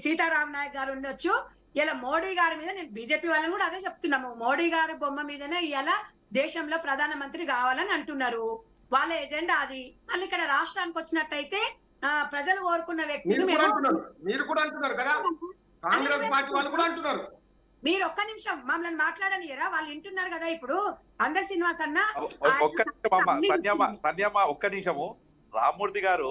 సీతారాం నాయక్ గారు ఉండొచ్చు. ఇలా మోడీ గారి మీద నేను బీజేపీ వాళ్ళని కూడా అదే చెప్తున్నాము, మోడీ గారి బొమ్మ మీదనే ఇలా దేశంలో ప్రధానమంత్రి కావాలని అంటున్నారు. వాళ్ళ ఎజెండా అది. మళ్ళీ ఇక్కడ రాష్ట్రానికి వచ్చినట్టయితే ప్రజలు కోరుకున్న వ్యక్తిని మీరు కూడా అంటున్నారు కదా, కాంగ్రెస్ పార్టీ వాళ్ళు కూడా అంటున్నారు. మీరు ఒక్క నిమిషం మమ్మల్ని మాట్లాడనియరా? వాళ్ళు వింటున్నారు కదా. ఇప్పుడు అందర్ శ్రీనివాస్ అన్న ఒక్క నిమిషము. రామ్మూర్తి గారు,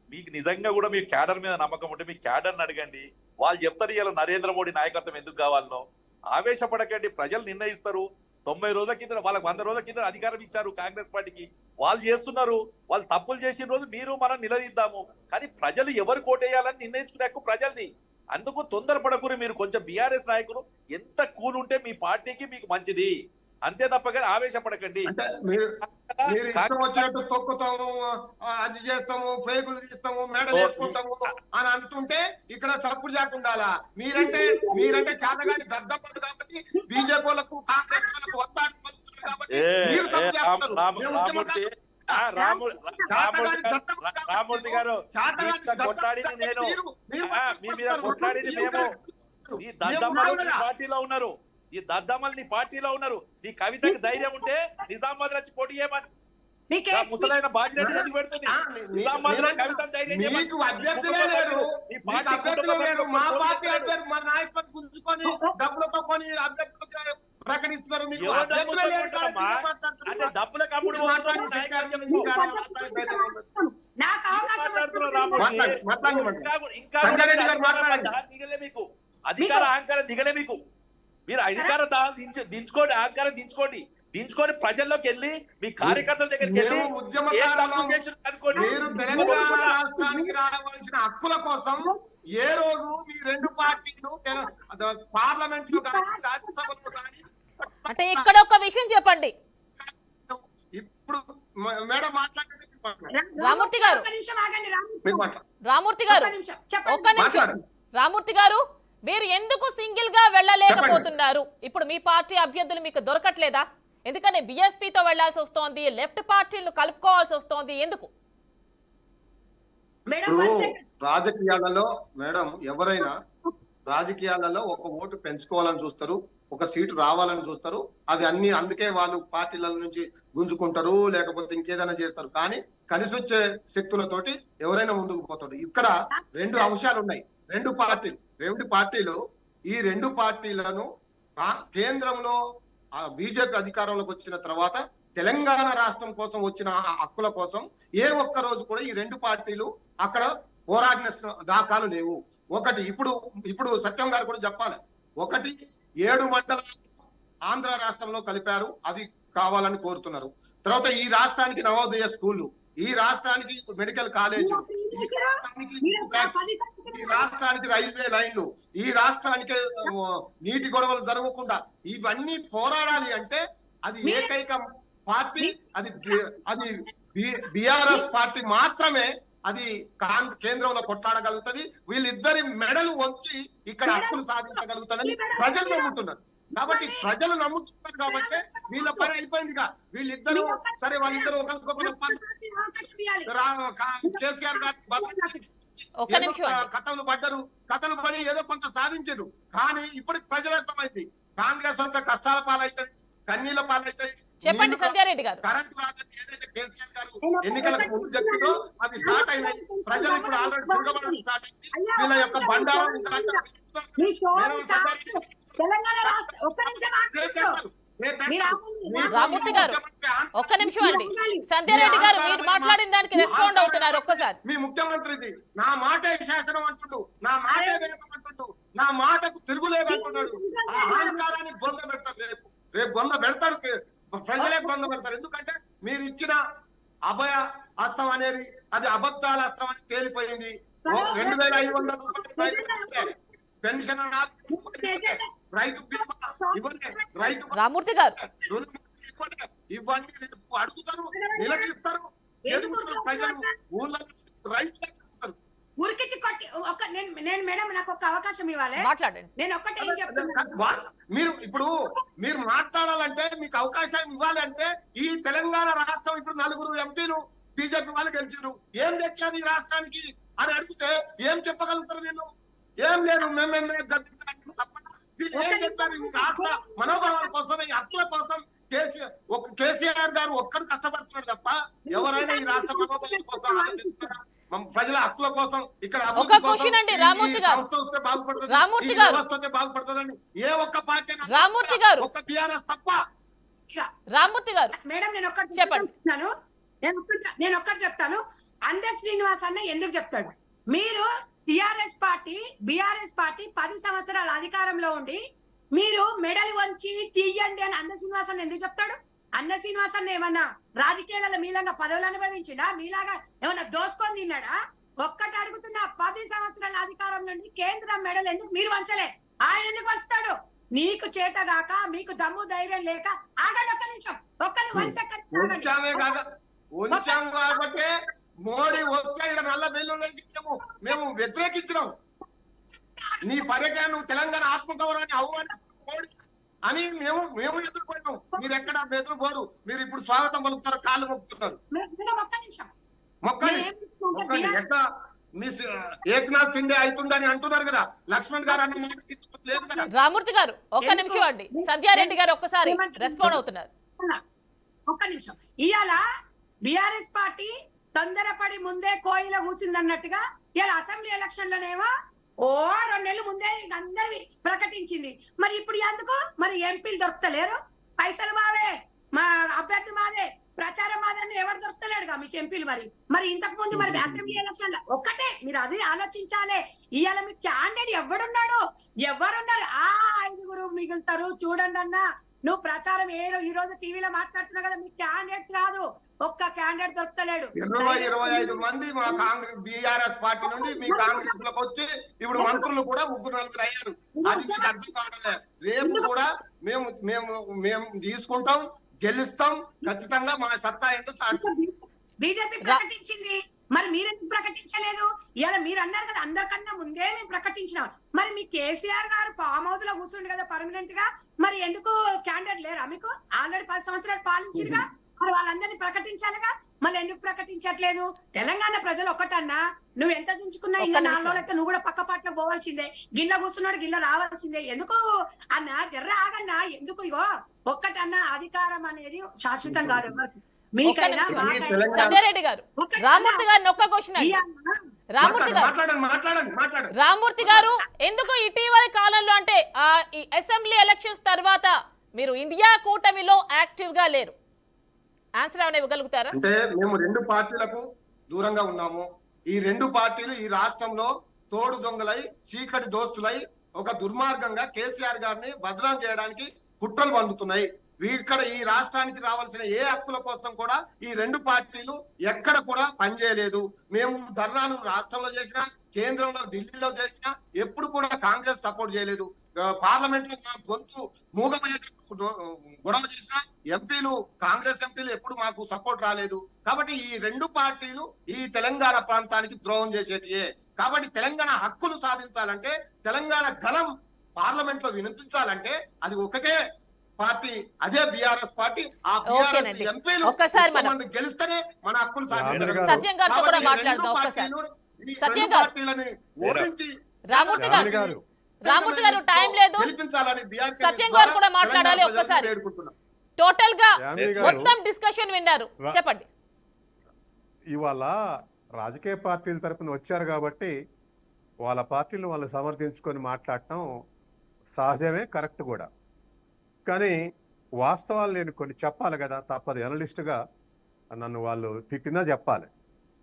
మీకు నిజంగా కూడా మీ క్యాడర్ మీద నమ్మకం ఉంటే మీ క్యాడర్ని అడగండి, వాళ్ళు చెప్తారు ఇలా నరేంద్ర మోడీ నాయకత్వం ఎందుకు కావాలనో. ఆవేశపడకండి, ప్రజలు నిర్ణయిస్తారు. 90 రోజుల కింద వాళ్ళకి 100 రోజుల కింద అధికారం ఇచ్చారు కాంగ్రెస్ పార్టీకి, వాళ్ళు చేస్తున్నారు. వాళ్ళు తప్పులు చేసిన రోజు మీరు మనం నిలదీద్దాము. కానీ ప్రజలు ఎవరు కోటేయాలని నిర్ణయించుకునే హక్కు ప్రజల్ది. అందుకు తొందరపడకూరి. మీరు కొంచెం బీఆర్ఎస్ నాయకులు ఎంత కూల్ ఉంటే మీ పార్టీకి మీకు మంచిది, అంతే తప్ప కానీ ఆవేశపడకండి. మీరు ఇష్టం వచ్చినట్టు తొక్కుతాము, అది చేస్తాము, ఫేకులు తీస్తాము, మేడలు వేసుకుంటాము అని అంటుంటే ఇక్కడ సప్పుడు చేయకుండాలా? మీరంటే చాతగాని దద్దమ్మలు కాబట్టి బీజేపీ వాళ్ళకు కాంగ్రెస్ వాళ్ళకు ఒత్తాడు మాట్లాడుతున్నారు కాబట్టి మీరు తప్పు చేస్తున్నారు. మేము ఉద్యమకారులు రామూర్తి గారు కొట్లాడింది నేను, మీ మీద కొట్లాడింది మేము. ఈ దద్దమ్మలు నీ పార్టీలో ఉన్నారు, ఈ దద్దమ్మలు నీ పార్టీలో ఉన్నారు. నీ కవితకి ధైర్యం ఉంటే నిజామాబాద్ వచ్చి పోటీ చేయమని ముసలైన బాధ్యత ఎందుకు పెడుతుంది? నిజామాబాద్ కవిత ధైర్యం మీకు అభ్యర్థులే లేరు, మీకు అభ్యర్థులే లేరు. మా పార్టీ అభ్యర్థి మా నాయకులను గుంజుకొని డబ్బులతో కొని అభ్యర్థులు ప్రకటిస్తున్నారు. మీకు అభ్యర్థులే లేరు అంటే డబ్బుల కమ్ముడు సంజయ్ రెడ్డి గారు మాట్లాడండి. దిగలే మీకు అధికార అహంకారం, దిగలే మీకు. మీరు అధికార దించుకోండి, అహంకారం దించుకొని ప్రజల్లోకి వెళ్ళి మీ కార్యకర్తల దగ్గరికి వెళ్ళి మీరు తెలంగాణ రాష్ట్రానికి రావాల్సిన హక్కుల కోసం ఏ రోజు మీ రెండు పార్టీలు పార్లమెంట్ లో కానీ రాజ్యసభలో కానీ అంటే ఇక్కడ ఒక విషయం చెప్పండి. ఇప్పుడు మేడం మాట్లాడండి. రామూర్తి గారు, ఒక్క నిమిషం. రామూర్తి గారు, మీరు ఎందుకు సింగిల్ గా వెళ్ళలేకపోతున్నారు? ఇప్పుడు మీ పార్టీ అభ్యర్థులు మీకు దొరకట్లేదా? ఎందుకని బిఎస్పీతో వెళ్లాల్సి వస్తోంది, లెఫ్ట్ పార్టీలను కలుపుకోవాల్సి వస్తోంది, ఎందుకు? రాజకీయాలలో మేడం ఎవరైనా రాజకీయాలలో ఒక ఓటు పెంచుకోవాలని చూస్తారు, ఒక సీటు రావాలని చూస్తారు. అది అన్ని అందుకే వాళ్ళు పార్టీల నుంచి గుంజుకుంటారు, లేకపోతే ఇంకేదైనా చేస్తారు. కానీ కలిసి వచ్చే శక్తులతోటి ఎవరైనా ముందుకు పోతారు. ఇక్కడ రెండు అంశాలు ఉన్నాయి. రెండు పార్టీలు ఈ రెండు పార్టీలను కేంద్రంలో బీజేపీ అధికారంలోకి వచ్చిన తర్వాత తెలంగాణ రాష్ట్రం కోసం వచ్చిన హక్కుల కోసం ఏ ఒక్క రోజు కూడా ఈ రెండు పార్టీలు అక్కడ పోరాడిన దాఖలు లేవు. ఒకటి ఇప్పుడు సత్యం గారు కూడా చెప్పాలి. 7 మండలాలు ఆంధ్ర రాష్ట్రంలో కలిపారు, అవి కావాలని కోరుతున్నారు. తర్వాత ఈ రాష్ట్రానికి నవోదయ స్కూళ్లు, ఈ రాష్ట్రానికి మెడికల్ కాలేజీలు, ఈ రాష్ట్రానికి రైల్వే లైన్లు, ఈ రాష్ట్రానికి నీటి గొడవలు జరగకుండా ఇవన్నీ పోరాడాలి అంటే అది ఏకైక పార్టీ, అది బిఆర్ఎస్ పార్టీ మాత్రమే అది కేంద్రంలో కొట్లాడగలుగుతుంది. వీళ్ళిద్దరి మెడలు వచ్చి ఇక్కడ హక్కులు సాధించగలుగుతుందని ప్రజలు నమ్ముతున్నారు. కాబట్టి ప్రజలు నమ్ముతున్నారు కాబట్టి వీళ్ళ పని అయిపోయిందిగా. వీళ్ళిద్దరూ సరే, వాళ్ళిద్దరూ ఒకరికొకరు కేసీఆర్ గారి కథలు పడి ఏదో కొంత సాధించారు. కానీ ఇప్పుడు ప్రజలు అర్థమైంది కాంగ్రెస్ అంతా కష్టాల పాలైతుంది, కన్నీళ్ల పాలైతాయి. చెప్పండి సంధ్యారెడ్డి గారు. కరెంట్ రాదని ఏదైతే కేసీఆర్ గారు ఎన్నికలకు ముందు చెప్పిందో అవి స్టార్ట్ అయినాయి. ప్రజలు ఇప్పుడు ఆల్రెడీ తిరగబడడం స్టార్ట్ అయింది. వీళ్ళ యొక్క బండారం రామూర్తి గారు ఒక్క నిమిషం అండి. సంధ్యారెడ్డి గారు మీరు మాట్లాడిన దానికి రెస్పాండ్ అవుతున్నారు ఒక్కసారి. మీ ముఖ్యమంత్రిది నా మాటే శాసనం అంటుడు, నా మాటే వేదం అంటుడు, నా మాటకు తిరుగులేదు అంటున్నాడు. ఆ అహంకారాన్ని బొంద పెడతారు, రేపు బొంద పెడతారు, ప్రజలే బొంద పెడతారు. ఎందుకంటే మీరు ఇచ్చిన అభయ హస్తం అనేది అది అబద్ధాల హస్తం అని తేలిపోయింది. 2500 రూపాయలు పెన్షన్, రైతు బీమా ఇవ్వండి, రైతు రామూర్తి గారు ఇవన్నీ రేపు అడుగుతారు, నిలదీస్తారు, ఎదుగుతారు ప్రజలు, ఊళ్ళో రైతులు ఎదుగుతారు. ఉరికిచ్చి కొట్టి నేను మేడం నాకు ఒక అవకాశం ఇవ్వాలి, మాట్లాడండి. నేను ఒక్కటే ఏం చెప్తున్నా, మీరు మాట్లాడాలంటే మీకు అవకాశం ఇవ్వాలంటే ఈ తెలంగాణ రాష్ట్రం ఇప్పుడు 4 ఎంపీలు బీజేపీ వాళ్ళు గెలిచారు, ఏం తెచ్చారు ఈ రాష్ట్రానికి అని అడిగితే ఏం చెప్పగలుగుతారు? వీళ్ళు ఏం లేదు, మేమే ఏం చెప్పారు? ఈ రాష్ట్ర మనోబలాల కోసం, ఈ హక్కుల కోసం కేసీఆర్ గారు ఒక్కడు కష్టపడుతున్నాడు తప్ప ఎవరైనా ఈ రాష్ట్ర మనోబలాల కోసం ఆలోచిస్తున్నారా? ప్రజల హక్కుల కోసం ఇక్కడ సంస్థ వస్తే బాగుపడుతుంది, వ్యవస్థ వస్తే బాగుపడుతుందని ఏ ఒక్క పార్టీ ఒక్క టీఆర్ఎస్ తప్ప. రామూర్తి గారు మేడం నేను ఒక్కటి చెప్తాను, నేను ఒక్కటి చెప్తాను. అందర్ శ్రీనివాస్ అన్న ఎందుకు చెప్తాడు? మీరు టిఆర్ఎస్ పార్టీ బిఆర్ఎస్ పార్టీ 10 సంవత్సరాల అధికారంలో ఉండి మీరు మెడల్ వంచి తీయండి అని అందర్ శ్రీనివాస్ అన్న ఎందుకు చెప్తాడు? అన్న శ్రీనివాస్ అన్న ఏమన్నా రాజకీయాలలో మీలాగా పదవులు అనుభవించిందా? మీలాగా ఏమన్నా దోసుకొని తిన్నాడా? ఒక్కటి అడుగుతున్నా, 10 సంవత్సరాల అధికారం నుండి కేంద్రం మెడల్ ఎందుకు మీరు వంచలే? ఆయన ఎందుకు వంచుతాడు? నీకు చేతగాక, మీకు దమ్ము ధైర్యం లేక. ఆగండి ఒక్క నిమిషం, ఒక్క 1 సెకండ్. ఉంచాం కాబట్టి మోడీ వస్తే ఇక్కడ నల్ల వెల్లుల్లి మేము వ్యతిరేకించినాం. నీ పర్యటన నువ్వు తెలంగాణ ఆత్మగౌరవాన్ని అవమానిస్తున్నావు. అని మేము ఎదుర్కొన్నాం. మీరు ఎక్కడ ఎదురుకోరు. మీరు ఇప్పుడు స్వాగతం పలుకుతారు, కాళ్ళు మొక్కుతున్నారు. మేడం ఒక్క నిమిషం. మొక్కండి మొక్కండి. ఎట్లా మీ ఏక్నాథ్ సిండే అవుతుండని అంటున్నారు కదా, లక్ష్మణ్ గారు అన్న మాట లేదు కదా. రామూర్తి గారు ఒక్క నిమిషం అండి, సంధ్యారెడ్డి గారు ఒక్కసారి రెస్పాండ్ అవుతున్నారు. ఒక్క నిమిషం. ఇవాళ బిఆర్ఎస్ పార్టీ తొందరపడి ముందే కోయిల కూసిందన్నట్టుగా ఇవాళ అసెంబ్లీ ఎలక్షన్లనేమో 2 నెలలు ముందే అందరివి ప్రకటించింది. మరి ఇప్పుడు ఎందుకు మరి ఎంపీలు దొరుకుతలేరు? పైసలు మావే, మా అభ్యర్థి మాదే, ప్రచారం మాదని ఎవరు దొరుకుతలేడుగా మీకు ఎంపీలు. మరి ఇంతకు ముందు మరి అసెంబ్లీ ఎలక్షన్ ఒక్కటే మీరు అది ఆలోచించాలి. ఇవాళ మీ క్యాండిడేట్ ఎవరున్నారు? 5 మిగులుతారు చూడండి అన్న. నువ్వు ప్రచారం ఈ రోజు టీవీలో మాట్లాడుతున్నావు కదా, మీ క్యాండిడేట్స్ కాదు, ఒక్క క్యాండిడేట్ దొరుకుతలేడు. 25 మంది మా కాంగ్రెస్ బీఆర్ఎస్ పార్టీ నుండి మీ కాంగ్రెస్ లోకి వచ్చి ఇప్పుడు మంత్రులు కూడా 3-4 అయ్యారు. అది మీకు అర్థం కావట్లే. రేపు కూడా మేము తీసుకుంటాం, గెలుస్తాం ఖచ్చితంగా. మా సత్తా ఏంటో బీజేపీ ప్రకటించింది, మరి మీరెందుకు ప్రకటించలేదు? ఇవాళ మీరు అన్నారు కదా అందరికన్నా ముందే మేము ప్రకటించినాం. మరి మీ కేసీఆర్ గారు ఫామ్ హౌస్ లో కూర్చుండు కదా పర్మనెంట్ గా, మరి ఎందుకు క్యాండిడేట్ లేరా మీకు? ఆల్రెడీ 10 సంవత్సరాలు పాలించిరుగా, మరి వాళ్ళందరినీ ప్రకటించాలిగా, మళ్ళీ ఎందుకు ప్రకటించట్లేదు? తెలంగాణ ప్రజలు ఒక్కటన్నా, నువ్వు ఎంత చించుకున్నా ఇంకా 4 రోజులు అయితే నువ్వు కూడా పక్క పాటలో పోవాల్సిందే, గిల్ల కూర్చున్నాడు గిల్ల రావాల్సిందే. ఎందుకు అన్న జర్ర ఆగన్నా? ఎందుకు? ఇగో ఒక్కటన్నా, అధికారం అనేది శాశ్వతం కాదు ఎవరికి. మీకైనా సంధ్యారెడ్డి గారు రామూర్తి గారిని ఒక్క క్వశ్చన్ రామూర్తి గారు, ఎందుకు ఇటీవలి కాలంలో అంటే ఈ అసెంబ్లీ ఎలక్షన్స్ తర్వాత మీరు ఇండియా కూటమిలో యాక్టివ్ గా లేరు? ఆన్సర్ ఏమైనా ఇవ్వగలుగుతారా? అంటే మేము 2 పార్టీలకు దూరంగా ఉన్నాము. ఈ 2 పార్టీలు ఈ రాష్ట్రంలో తోడు దొంగలై, చీకటి దోస్తులై, ఒక దుర్మార్గంగా కేసీఆర్ గారిని బదనాం చేయడానికి కుట్రలు పండుతున్నాయి. ఇక్కడ ఈ రాష్ట్రానికి రావాల్సిన ఏ హక్కుల కోసం కూడా ఈ 2 పార్టీలు ఎక్కడ కూడా పనిచేయలేదు. మేము ధర్నాలు రాష్ట్రంలో చేసినా, కేంద్రంలో ఢిల్లీలో చేసినా ఎప్పుడు కూడా కాంగ్రెస్ సపోర్ట్ చేయలేదు. పార్లమెంట్ లో గొంతు మూగమయ్యేటట్టు గొడవ చేసిన ఎంపీలు, కాంగ్రెస్ ఎంపీలు ఎప్పుడు మాకు సపోర్ట్ రాలేదు. కాబట్టి ఈ 2 పార్టీలు ఈ తెలంగాణ ప్రాంతానికి ద్రోహం చేసేటియే. కాబట్టి తెలంగాణ హక్కులు సాధించాలంటే, తెలంగాణ గలం పార్లమెంట్ లో వినిపించాలంటే అది ఒకటే పార్టీ, అదే బీఆర్ఎస్ పార్టీ. ఆ బీఆర్ఎస్ ఎంపీలు గెలిస్తేనే మన హక్కులు సాధించాలి. సత్యం గారితో కూడా మాట్లాడదాం ఒక్కసారి. సత్యం గారు, రామూర్తి గారు టైం లేదు, సత్యం గారు కూడా మాట్లాడాలి ఒక్కసారి. టోటల్ గా మొత్తం డిస్కషన్ విన్నారు, చెప్పండి. ఇవాళ రాజకీయ పార్టీల తరపున వచ్చారు కాబట్టి వాళ్ళ పార్టీలు వాళ్ళు సమర్థించుకొని మాట్లాడటం సహజమే, కరెక్ట్ కూడా. కానీ వాస్తవాలు నేను కొన్ని చెప్పాలి కదా, తప్పదు. ఎనలిస్టుగా నన్ను వాళ్ళు తిట్టినా చెప్పాలి.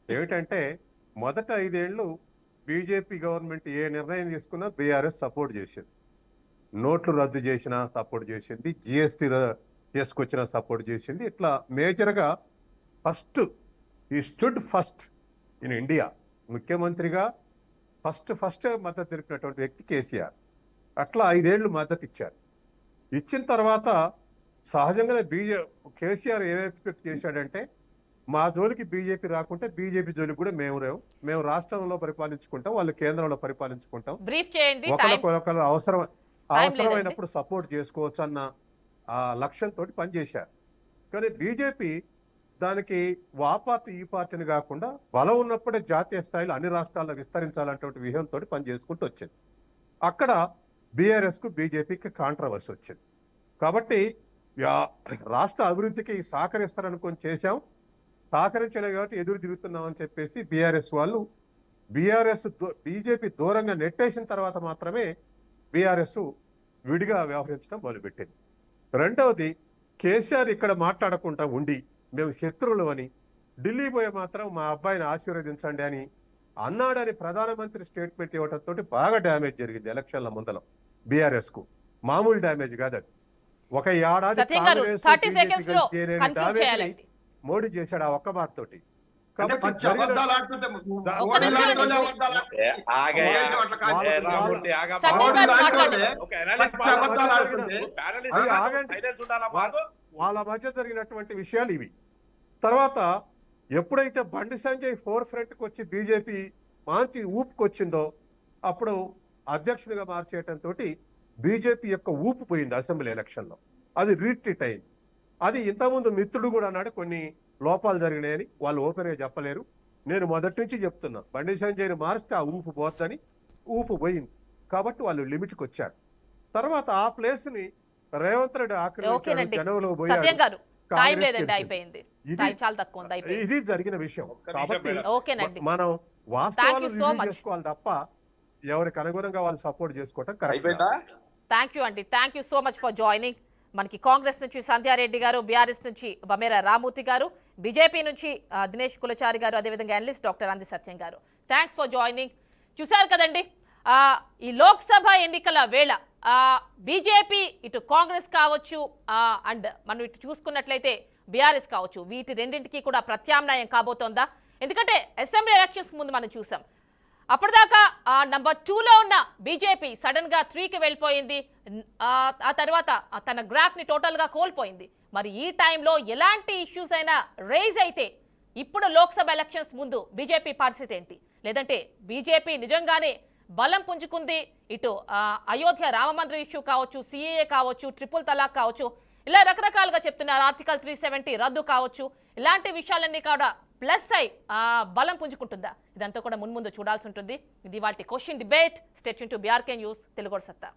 ఏమిటంటే మొదట 5 ఏళ్ళు బీజేపీ గవర్నమెంట్ ఏ నిర్ణయం తీసుకున్నా బీఆర్ఎస్ సపోర్ట్ చేసింది. నోట్లు రద్దు చేసినా సపోర్ట్ చేసింది, జిఎస్టీ తీసుకొచ్చినా సపోర్ట్ చేసింది. ఇట్లా మేజర్గా ఈ స్టూడ్ ఫస్ట్ ఇన్ ఇండియా. ముఖ్యమంత్రిగా ఫస్ట్ మద్దతు తెలిపినటువంటి వ్యక్తి కేసీఆర్. అట్లా 5 ఏళ్ళు మద్దతు ఇచ్చారు. ఇచ్చిన తర్వాత సహజంగానే కేసీఆర్ ఏం ఎక్స్పెక్ట్ చేశాడంటే, మా జోలికి బీజేపీ రాకుంటే బీజేపీ జోలికి కూడా మేము రాష్ట్రంలో పరిపాలించుకుంటాం, వాళ్ళు కేంద్రంలో పరిపాలించుకుంటాం, ఒకరు అవసరమైనప్పుడు సపోర్ట్ చేసుకోవచ్చు అన్న ఆ లక్ష్యంతో పనిచేశారు. కానీ బీజేపీ దానికి ఆ పార్టీ ఈ పార్టీని కాకుండా బలం ఉన్నప్పుడే జాతీయ స్థాయిలో అన్ని రాష్ట్రాల్లో విస్తరించాలన్నటువంటి వ్యూహంతో పనిచేసుకుంటూ వచ్చింది. అక్కడ బీఆర్ఎస్ కు బీజేపీకి కాంట్రవర్సీ వచ్చింది. కాబట్టి రాష్ట్ర అభివృద్ధికి సహకరిస్తారనుకొని చేశాం, సహకరించలేదు కాబట్టి ఎదురు తిరుగుతున్నాం అని చెప్పేసి బీజేపీ దూరంగా నెట్టేసిన తర్వాత మాత్రమే బీఆర్ఎస్ విడిగా వ్యవహరించడం మొదలుపెట్టింది. రెండవది, కేసీఆర్ ఇక్కడ మాట్లాడకుండా ఉండి మేము శత్రువులు అని, ఢిల్లీ పోయి మాత్రం మా అబ్బాయిని ఆశీర్వదించండి అని అన్నాడని ప్రధానమంత్రి స్టేట్మెంట్ ఇవ్వడంతో బాగా డ్యామేజ్ జరిగింది ఎలక్షన్ల ముందల బీఆర్ఎస్ కు. మామూలు డ్యామేజ్ కాదు అది. ఒక ఏడాది మోడీ చేశాడు ఆ ఒక్క మాట తోటి. వాళ్ళ మధ్య జరిగినటువంటి విషయాలు ఇవి. తర్వాత ఎప్పుడైతే బండి సంజయ్ ఫోర్ ఫ్రంట్ కి వచ్చి బీజేపీ మంచి ఊపుకొచ్చిందో అప్పుడు అధ్యక్షుడిగా మార్చేయటంతో బీజేపీ యొక్క ఊపు పోయింది అసెంబ్లీ ఎలక్షన్లో. అది రీట్రీట్ అయింది. అది ఇంతకుముందు మిత్రుడు కూడా అన్నాడు కొన్ని లోపాలు జరిగినాయని. వాళ్ళు ఓపెన్గా చెప్పలేరు. నేను మొదటి నుంచి చెప్తున్నా, బండి సంజయ్ని మారిస్తే ఆ ఊపు పోద్దని. ఊపు పోయింది కాబట్టి వాళ్ళు లిమిట్కి వచ్చారు. తర్వాత ఆ ప్లేస్ ని రేవంత్ రెడ్డి ఆక్రమించారు, ఓకేనండి జనంలో సత్యం గారు టైం కాంగ్రెస్ లేదండి, గెలిచింది. అయిపోయింది. ఇది- టైం చాలా తక్కువ ఉంది, అయిపోయింది. ఇది జరిగిన విషయం. కాబట్టి ఓకేనండి. మనం Thank వాస్తవాలు you so రివ్యూ much. చేసుకోవాలి తప్ప ఎవరికి అనుగుణంగా వాళ్ళు సపోర్ట్ చేసుకోవటం కరెక్ట్. అయిపోయిందా? థ్యాంక్ యూ అండి, thank you so much for joining. మనకి కాంగ్రెస్ నుంచి సంధ్యారెడ్డి గారు, బీఆర్ఎస్ నుంచి బమేరా రామూర్తి గారు, బీజేపీ నుంచి దినేష్ కులచారి గారు, అదేవిధంగా అనలిస్ట్ డాక్టర్ అంది సత్యం గారు. Thanks for joining. చూశారు కదండి, ఈ లోక్సభ ఎన్నికల వేళ బీజేపీ ఇటు కాంగ్రెస్ కావచ్చు అండ్ మనం ఇటు చూసుకున్నట్లయితే బీఆర్ఎస్ కావచ్చు, వీటి రెండింటికి కూడా ప్రత్యామ్నాయం కాబోతోందా? ఎందుకంటే అసెంబ్లీ ఎలక్షన్స్ ముందు మనం చూసాం, అప్పటిదాకా నంబర్ 2లో ఉన్న బీజేపీ సడన్ గా 3కి వెళ్ళిపోయింది. ఆ తర్వాత తన గ్రాఫ్ ని టోటల్ గా కోల్పోయింది. మరి ఈ టైంలో ఎలాంటి ఇష్యూస్ అయినా రైజ్ అయితే ఇప్పుడు లోక్సభ ఎలక్షన్స్ ముందు బీజేపీ పరిస్థితి ఏంటి? లేదంటే బీజేపీ నిజంగానే బలం పుంజుకుంది, ఇటు అయోధ్య రామమందిర ఇష్యూ కావచ్చు, సిఏఏ కావచ్చు, ట్రిపుల్ తలాక్ కావచ్చు, ఇలా రకరకాలుగా చెప్తున్నారు, ఆర్టికల్ 370 రద్దు కావచ్చు, ఇలాంటి విషయాలన్నీ కూడా ప్లస్ అయి బలం పుంజుకుంటుందా? ఇదంతా కూడా మున్ముందు చూడాల్సి ఉంటుంది. ఇది వాటి question debate. Stay tune to BRK news Telugu సత్తా.